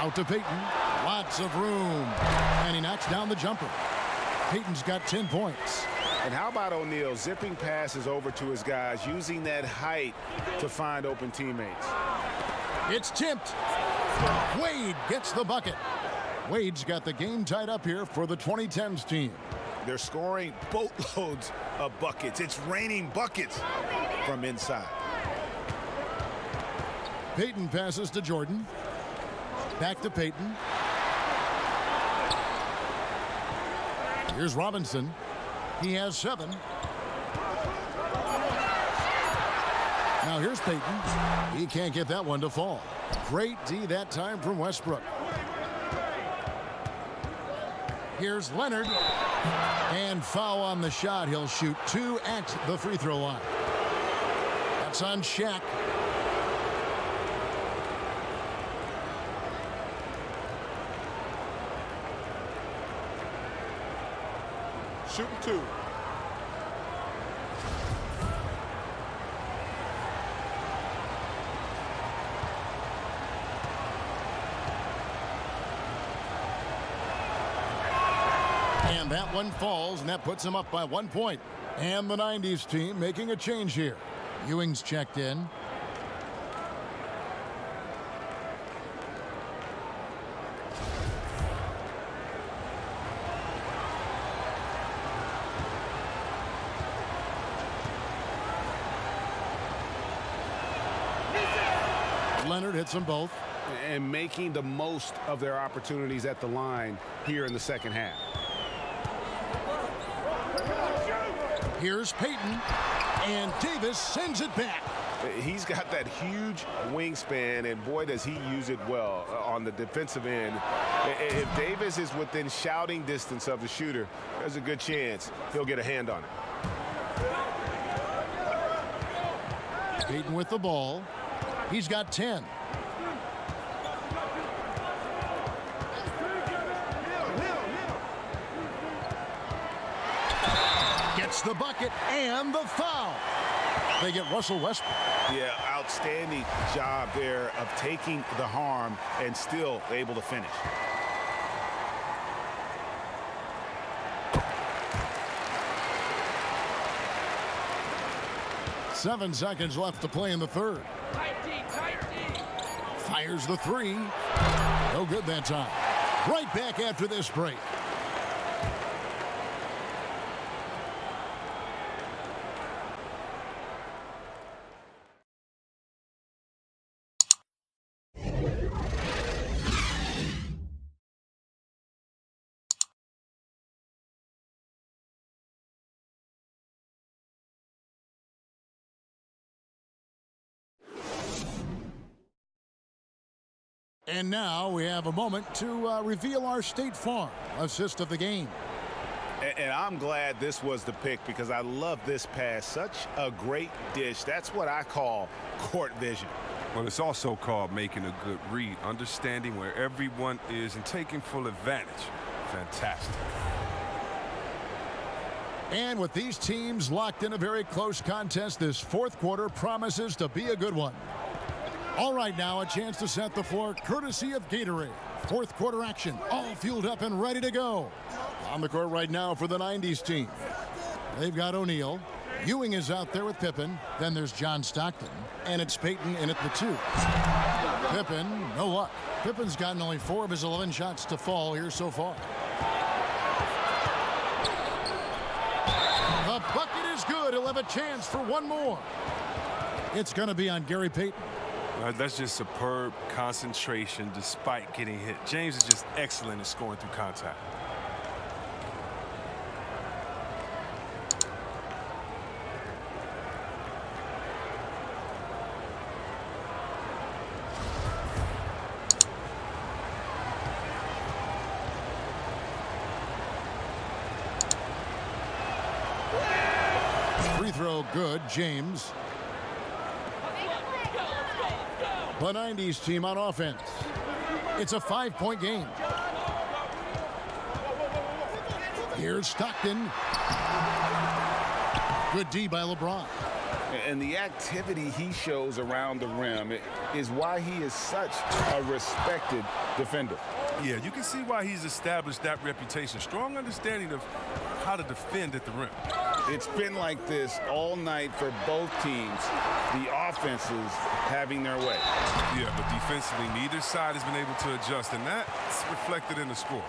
Out to Payton. Lots of room. And he knocks down the jumper. Payton's got 10 points. And how about O'Neal zipping passes over to his guys, using that height to find open teammates? It's tipped. Wade gets the bucket. Wade's got the game tied up here for the 2010's team. They're scoring boatloads of buckets. It's raining buckets from inside. Payton passes to Jordan. Back to Payton. Here's Robinson. He has 7. Now here's Payton. He can't get that one to fall. Great D that time from Westbrook. Here's Leonard. And foul on the shot. He'll shoot 2 at the free throw line. That's on Shaq. Shooting 2. And that one falls, and that puts him up by 1 point. And the 90's team making a change here. Ewing's checked in. Leonard hits them both. And making the most of their opportunities at the line here in the second half. Here's Payton. And Davis sends it back. He's got that huge wingspan, and boy, does he use it well on the defensive end. If Davis is within shouting distance of the shooter, there's a good chance he'll get a hand on it. Payton with the ball. He's got 10. Gets the bucket and the foul. They get Russell Westbrook. Yeah, outstanding job there of taking the harm and still able to finish. Seven seconds left to play in the third. Fires the three. No good that time. Right back after this break. And now we have a moment to reveal our State Farm assist of the game. And I'm glad this was the pick because I love this pass. Such a great dish. That's what I call court vision. Well, it's also called making a good read, understanding where everyone is and taking full advantage. Fantastic. And with these teams locked in a very close contest, this fourth quarter promises to be a good one. All right, now a chance to set the floor courtesy of Gatorade. Fourth quarter action, all fueled up and ready to go. On the court right now for the 90s team. They've got O'Neal. Ewing is out there with Pippen. Then there's John Stockton. And it's Payton in at the 2. Pippen, no luck. Pippen's gotten only 4 of his 11 shots to fall here so far. The bucket is good. He'll have a chance for one more. It's going to be on Gary Payton. That's just superb concentration despite getting hit. James is just excellent at scoring through contact. Free throw good, James. The 90s team on offense. It's a 5-point game. Here's Stockton. Good D by LeBron. And the activity he shows around the rim is why he is such a respected defender. Yeah, you can see why he's established that reputation. Strong understanding of how to defend at the rim. It's been like this all night for both teams. The offenses having their way. Yeah, but defensively, neither side has been able to adjust, and that's reflected in the score.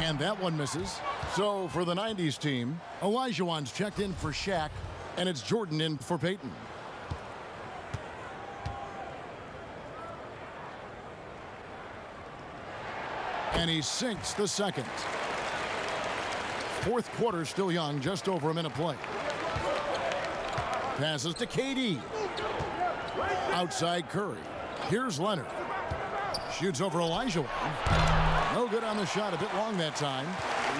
And that one misses. So for the 90s team, Olajuwon's checked in for Shaq, and it's Jordan in for Payton. And he sinks the second. Fourth quarter still young, just over a minute play. Passes to KD. Outside Curry. Here's Leonard. Shoots over Olajuwon. No good on the shot, a bit long that time.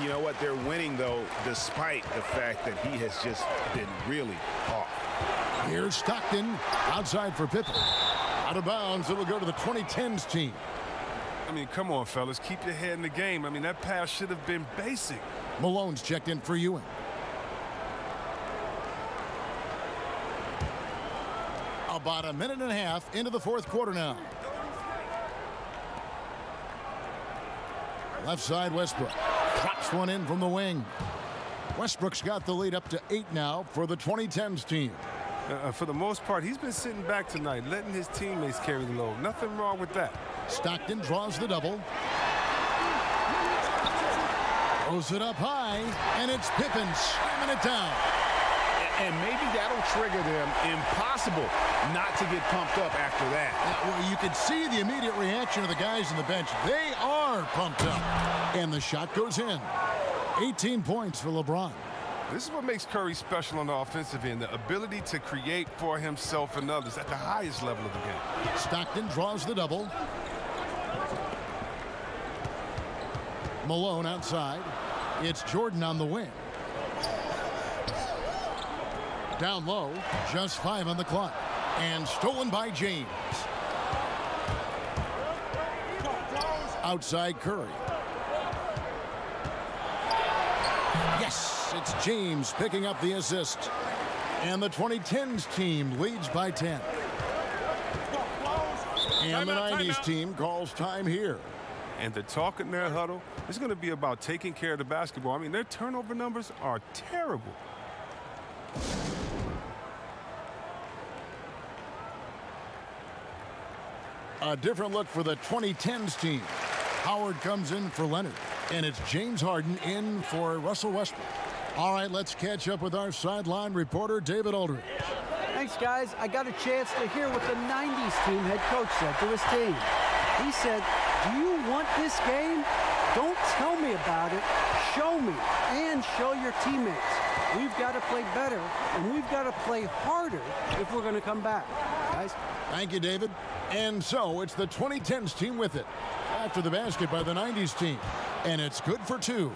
You know what? They're winning, though, despite the fact that he has just been really off. Here's Stockton. Outside for Pippen. Out of bounds, it'll go to the 2010's team. I mean, come on, fellas. Keep your head in the game. I mean, that pass should have been basic. Malone's checked in for Ewing. About a minute and a half into the fourth quarter now. Left side, Westbrook. Drops one in from the wing. Westbrook's got the lead up to 8 now for the 2010's team. For the most part, he's been sitting back tonight, letting his teammates carry the load. Nothing wrong with that. Stockton draws the double. Throws it up high, and it's Pippen slamming it down. And maybe that'll trigger them. Impossible not to get pumped up after that. Well, you can see the immediate reaction of the guys on the bench. They are pumped up. And the shot goes in. 18 points for LeBron. This is what makes Curry special on the offensive end, the ability to create for himself and others at the highest level of the game. Stockton draws the double. Malone outside. It's Jordan on the wing. Down low, just 5 on the clock. And stolen by James. Outside Curry. Yes, it's James picking up the assist. And the 2010's team leads by 10. And the 90's team calls time here. And the talk in their huddle is going to be about taking care of the basketball. I mean, their turnover numbers are terrible. A different look for the 2010's team. Howard comes in for Leonard, and it's James Harden in for Russell Westbrook. All right, let's catch up with our sideline reporter, David Aldridge. Thanks, guys. I got a chance to hear what the 90's team head coach said to his team. He said, "Do you want this game? Don't tell me about it. Show me and show your teammates. We've got to play better, and we've got to play harder if we're going to come back." Guys? Thank you, David. And so it's the 2010's team with it. After the basket by the 90's team. And it's good for 2.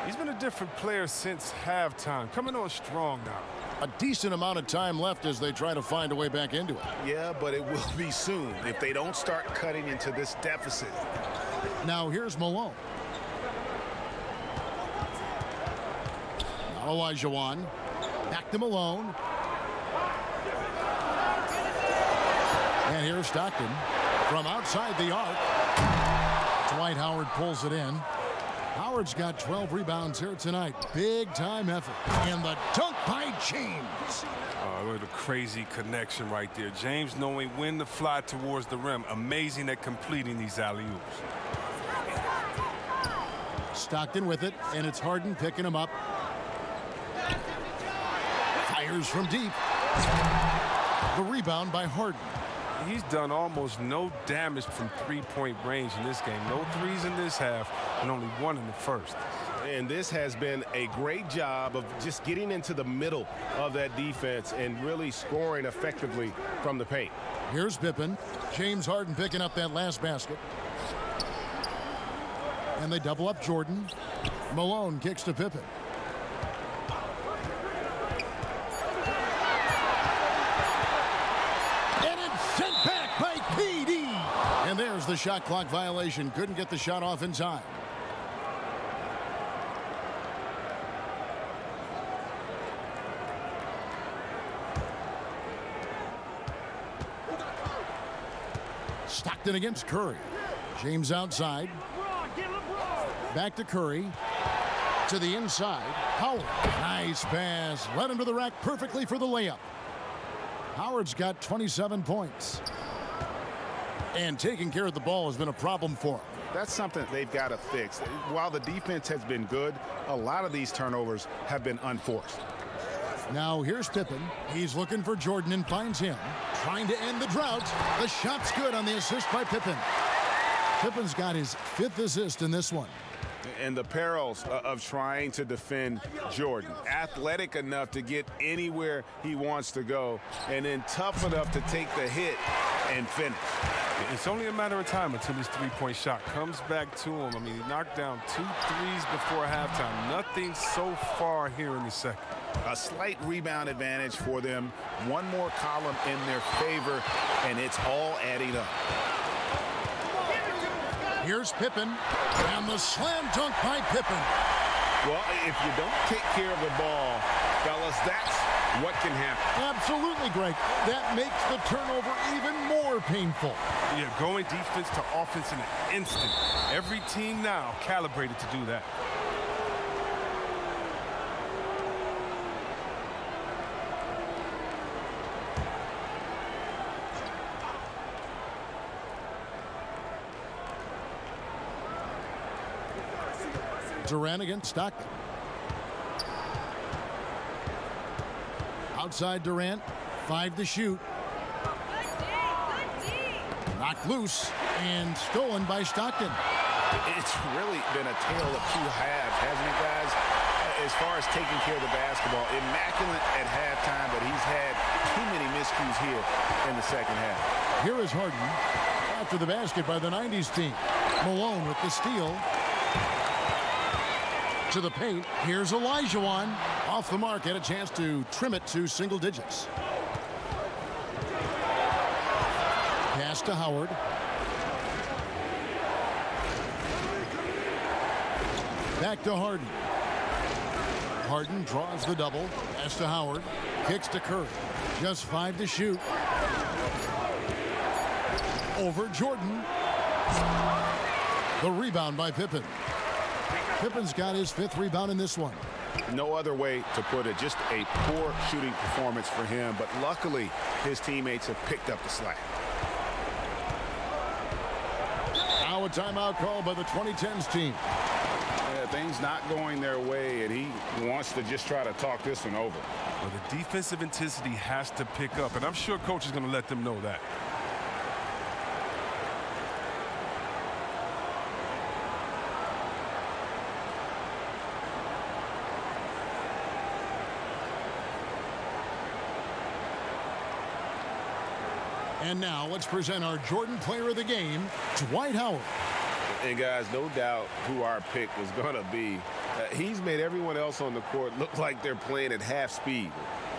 He's been a different player since halftime, coming on strong now. A decent amount of time left as they try to find a way back into it. Yeah, but it will be soon if they don't start cutting into this deficit. Now here's Malone. Now Olajuwon. Back to Malone. And here's Stockton from outside the arc. Dwight Howard pulls it in. Howard's got 12 rebounds here tonight. Big time effort. And the dunk by James. Look at the crazy connection right there. James knowing when to fly towards the rim. Amazing at completing these alley-oops. Stockton with it, and it's Harden picking him up. Fires from deep. The rebound by Harden. He's done almost no damage from three-point range in this game. No threes in this half, and only 1 in the first. And this has been a great job of just getting into the middle of that defense and really scoring effectively from the paint. Here's Pippen. James Harden picking up that last basket. And they double up Jordan. Malone kicks to Pippen. And it's sent back by KD. And there's the shot clock violation. Couldn't get the shot off in time. Stockton against Curry. James outside. Back to Curry. To the inside. Howard. Nice pass. Led him to the rack perfectly for the layup. Howard's got 27 points. And taking care of the ball has been a problem for him. That's something they've got to fix. While the defense has been good, a lot of these turnovers have been unforced. Now here's Pippen. He's looking for Jordan and finds him. Trying to end the drought. The shot's good on the assist by Pippen. Pippen's got his 5th assist in this one. And the perils of trying to defend Jordan. Athletic enough to get anywhere he wants to go, and then tough enough to take the hit and finish. It's only a matter of time until his three-point shot comes back to him. I mean, he knocked down 2 threes before halftime. Nothing so far here in the second. A slight rebound advantage for them. One more column in their favor, and it's all adding up. Here's Pippen, and the slam dunk by Pippen. Well, if you don't take care of the ball, fellas, that's what can happen. Absolutely, Greg. That makes the turnover even more painful. Yeah, going defense to offense in an instant. Every team now calibrated to do that. Durant against Stockton. Outside Durant. 5 to shoot. Knocked loose and stolen by Stockton. It's really been a tale of two halves, hasn't it, guys? As far as taking care of the basketball, immaculate at halftime, but he's had too many miscues here in the second half. Here is Harden after the basket by the 90s team. Malone with the steal. To the paint. Here's Olajuwon. Off the mark, had a chance to trim it to single digits. Pass to Howard. Back to Harden. Harden draws the double. Pass to Howard. Kicks to Curry. Just 5 to shoot. Over Jordan. The rebound by Pippen. Pippen's got his 5th rebound in this one. No other way to put it. Just a poor shooting performance for him, but luckily his teammates have picked up the slack. Now a timeout call by the 2010's team. Things not going their way, and he wants to just try to talk this one over. Well, the defensive intensity has to pick up, and I'm sure coach is going to let them know that. And now let's present our Jordan Player of the Game, Dwight Howard. And guys, no doubt who our pick was going to be. He's made everyone else on the court look like they're playing at half speed.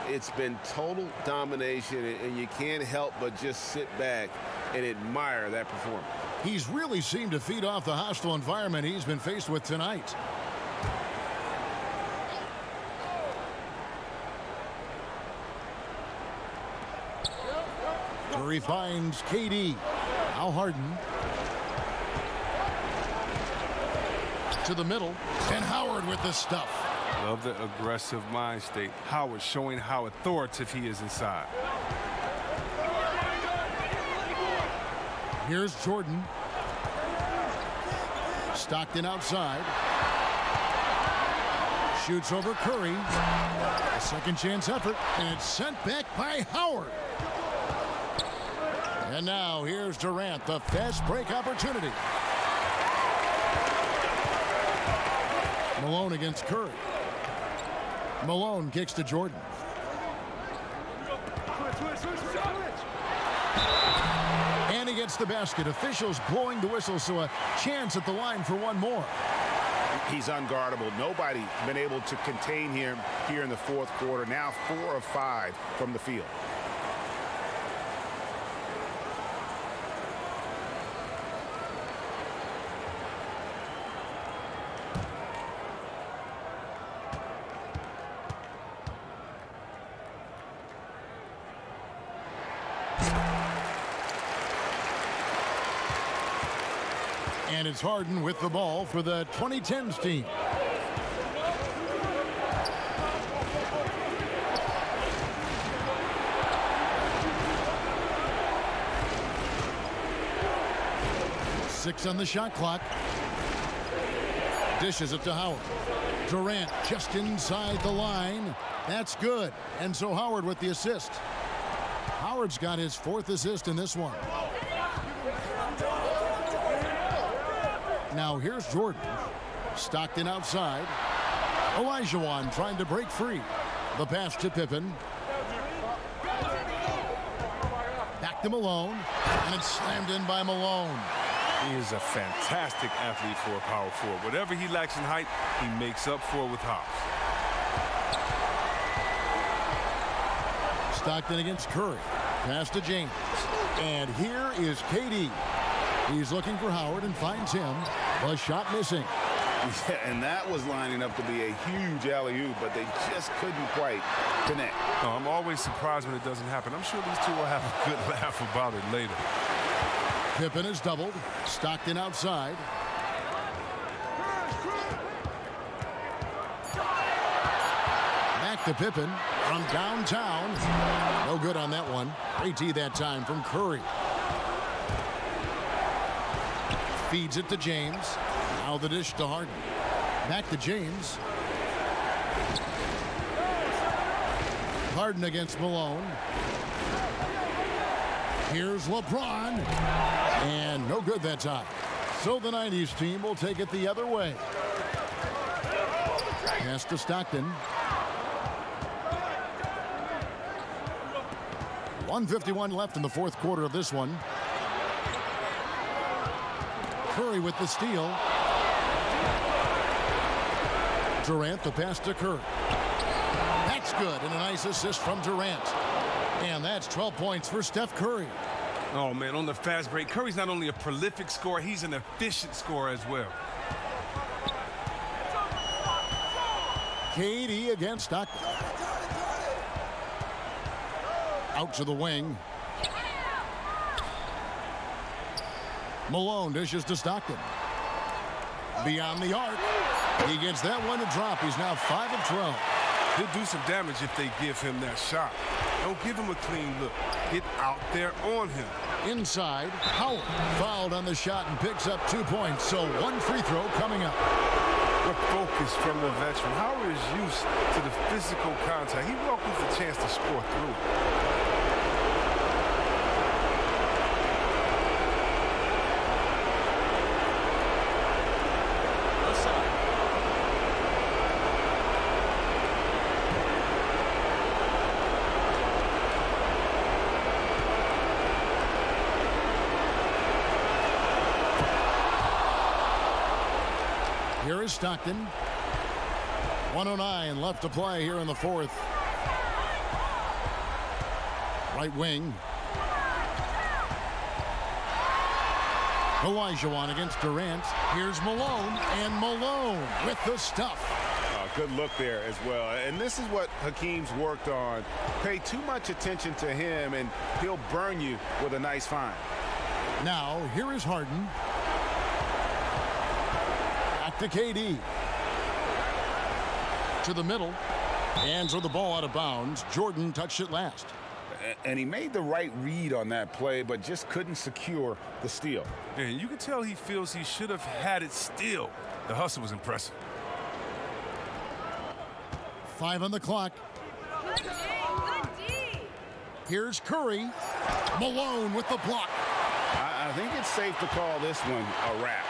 It's been total domination, and you can't help but just sit back and admire that performance. He's really seemed to feed off the hostile environment he's been faced with tonight. Curry finds KD. Now Harden. To the middle, and Howard with the stuff. Love the aggressive mind state. Howard showing how authoritative he is inside. Here's Jordan. Stockton outside. Shoots over Curry. A second chance effort, and it's sent back by Howard. And now here's Durant, the fast break opportunity. Malone against Curry. Malone kicks to Jordan. And he gets the basket. Officials blowing the whistle, so a chance at the line for one more. He's unguardable. Nobody been able to contain him here in the fourth quarter. Now 4 of 5 from the field. And it's Harden with the ball for the 2010's team. Six on the shot clock. Dishes it to Howard. Durant just inside the line. That's good. And so Howard with the assist. Howard's got his 4th assist in this one. Now here's Jordan. Stockton outside. Olajuwon trying to break free. The pass to Pippen. Back to Malone. And it's slammed in by Malone. He is a fantastic athlete for a power forward. Whatever he lacks in height, he makes up for with hops. Stockton against Curry. Pass to James. And here is KD. He's looking for Howard and finds him. The shot missing. Yeah, and that was lining up to be a huge alley-oop, but they just couldn't quite connect. No, I'm always surprised when it doesn't happen. I'm sure these two will have a good laugh about it later. Pippen is doubled. Stockton outside. Back to Pippen from downtown. No good on that one. AT that time from Curry. Feeds it to James. Now the dish to Harden. Back to James. Harden against Malone. Here's LeBron. And no good that time. So the 90s team will take it the other way. Pass to Stockton. 1:51 left in the fourth quarter of this one. Curry with the steal. Durant the pass to Curry. That's good, and a nice assist from Durant. And that's 12 points for Steph Curry. Oh, man, on the fast break, Curry's not only a prolific scorer, he's an efficient scorer as well. KD against Stockton. Out to the wing. Malone dishes to Stockton. Beyond the arc. He gets that one to drop. He's now 5 of 12. He'll do some damage if they give him that shot. Don't give him a clean look. Get out there on him. Inside, Howard fouled on the shot and picks up 2 points. So one free throw coming up. What focus from the veteran. Howard is used to the physical contact. He welcomes the chance to score through. Here is Stockton. 1:09 left to play here in the fourth. Right wing. Olajuwon against Durant. Here's Malone, and Malone with the stuff. Good look there as well. And this is what Hakeem's worked on. Pay too much attention to him, and he'll burn you with a nice find. Now, here is Harden. Back to KD. To the middle. And throw the ball out of bounds. Jordan touched it last. And he made the right read on that play, but just couldn't secure the steal. And you can tell he feels he should have had it still. The hustle was impressive. 5 on the clock. Here's Curry. Malone with the block. I think it's safe to call this one a wrap.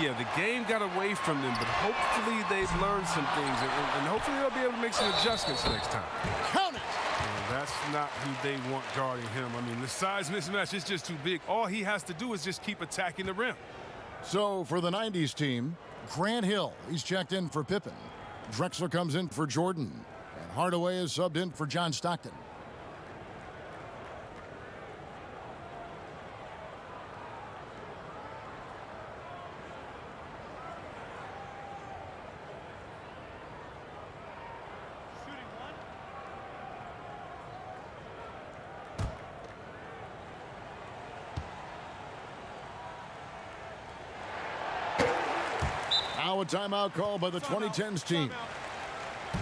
Yeah, the game got away from them, but hopefully they've learned some things, and hopefully they'll be able to make some adjustments next time. Count it. And that's not who they want guarding him. I mean, the size mismatch is just too big. All he has to do is just keep attacking the rim. So for the 90s team, Grant Hill, he's checked in for Pippen. Drexler comes in for Jordan. And Hardaway is subbed in for John Stockton. Now a timeout call by the 2010's team.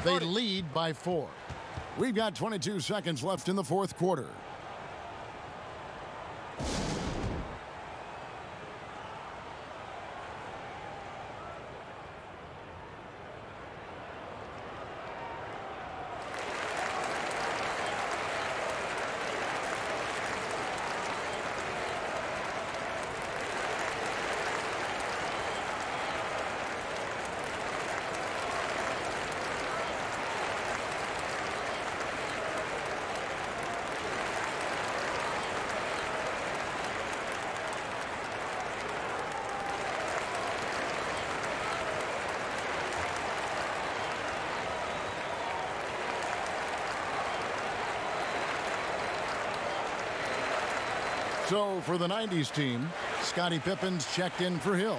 They lead by 4. We've got 22 seconds left in the fourth quarter. So for the 90s team, Scottie Pippen's checked in for Hill.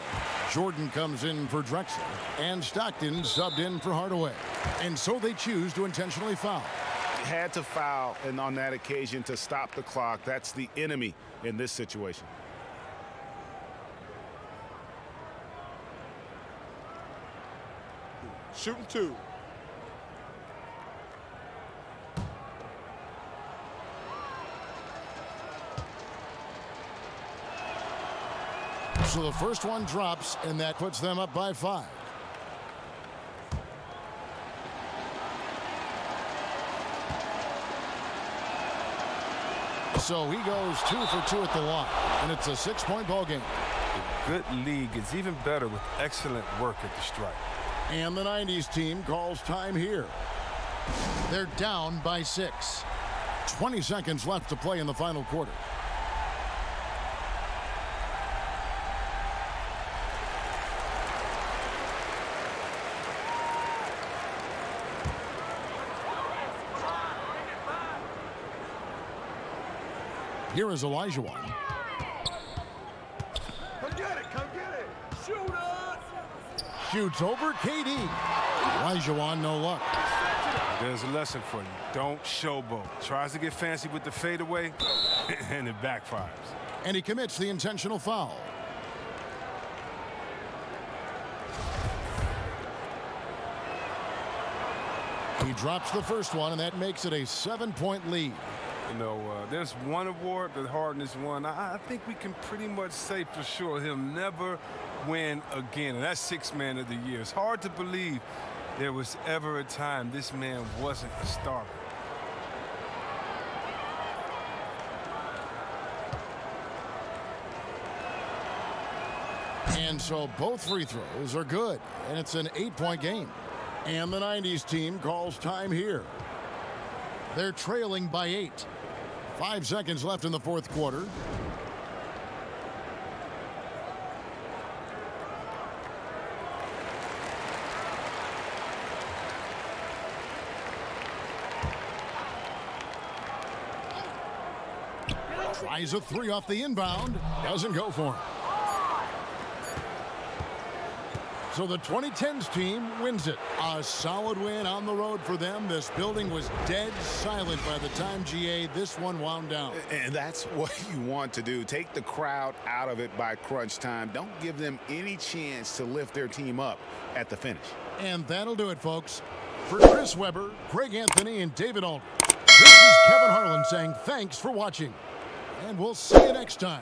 Jordan comes in for Drexler. And Stockton subbed in for Hardaway. And so they choose to intentionally foul. Had to foul, and on that occasion to stop the clock. That's the enemy in this situation. Shooting 2. So the first one drops, and that puts them up by 5. So he goes 2 for 2 at the line, and it's a 6-point ball game. A good league is even better with excellent work at the stripe. And the 90s team calls time here. They're down by 6. 20 seconds left to play in the final quarter. Here is Olajuwon. Come get it, come get it. Shoot up. Shoots over KD. Olajuwon, no luck. There's a lesson for you. Don't showboat. Tries to get fancy with the fadeaway, and it backfires. And he commits the intentional foul. He drops the first one, and that makes it a 7-point lead. You know, there's one award that Harden has won. I think we can pretty much say for sure he'll never win again, and that's Sixth Man of the Year. It's hard to believe there was ever a time this man wasn't a starter. And so both free throws are good, and it's an 8-point game. And the 90s team calls time here. They're trailing by 8. 5 seconds left in the fourth quarter. Tries a 3 off the inbound. Doesn't go for him. So the 2010's team wins it. A solid win on the road for them. This building was dead silent by the time, GA, this one wound down. And that's what you want to do. Take the crowd out of it by crunch time. Don't give them any chance to lift their team up at the finish. And that'll do it, folks. For Chris Webber, Greg Anthony, and David Aldridge, this is Kevin Harlan saying thanks for watching. And we'll see you next time.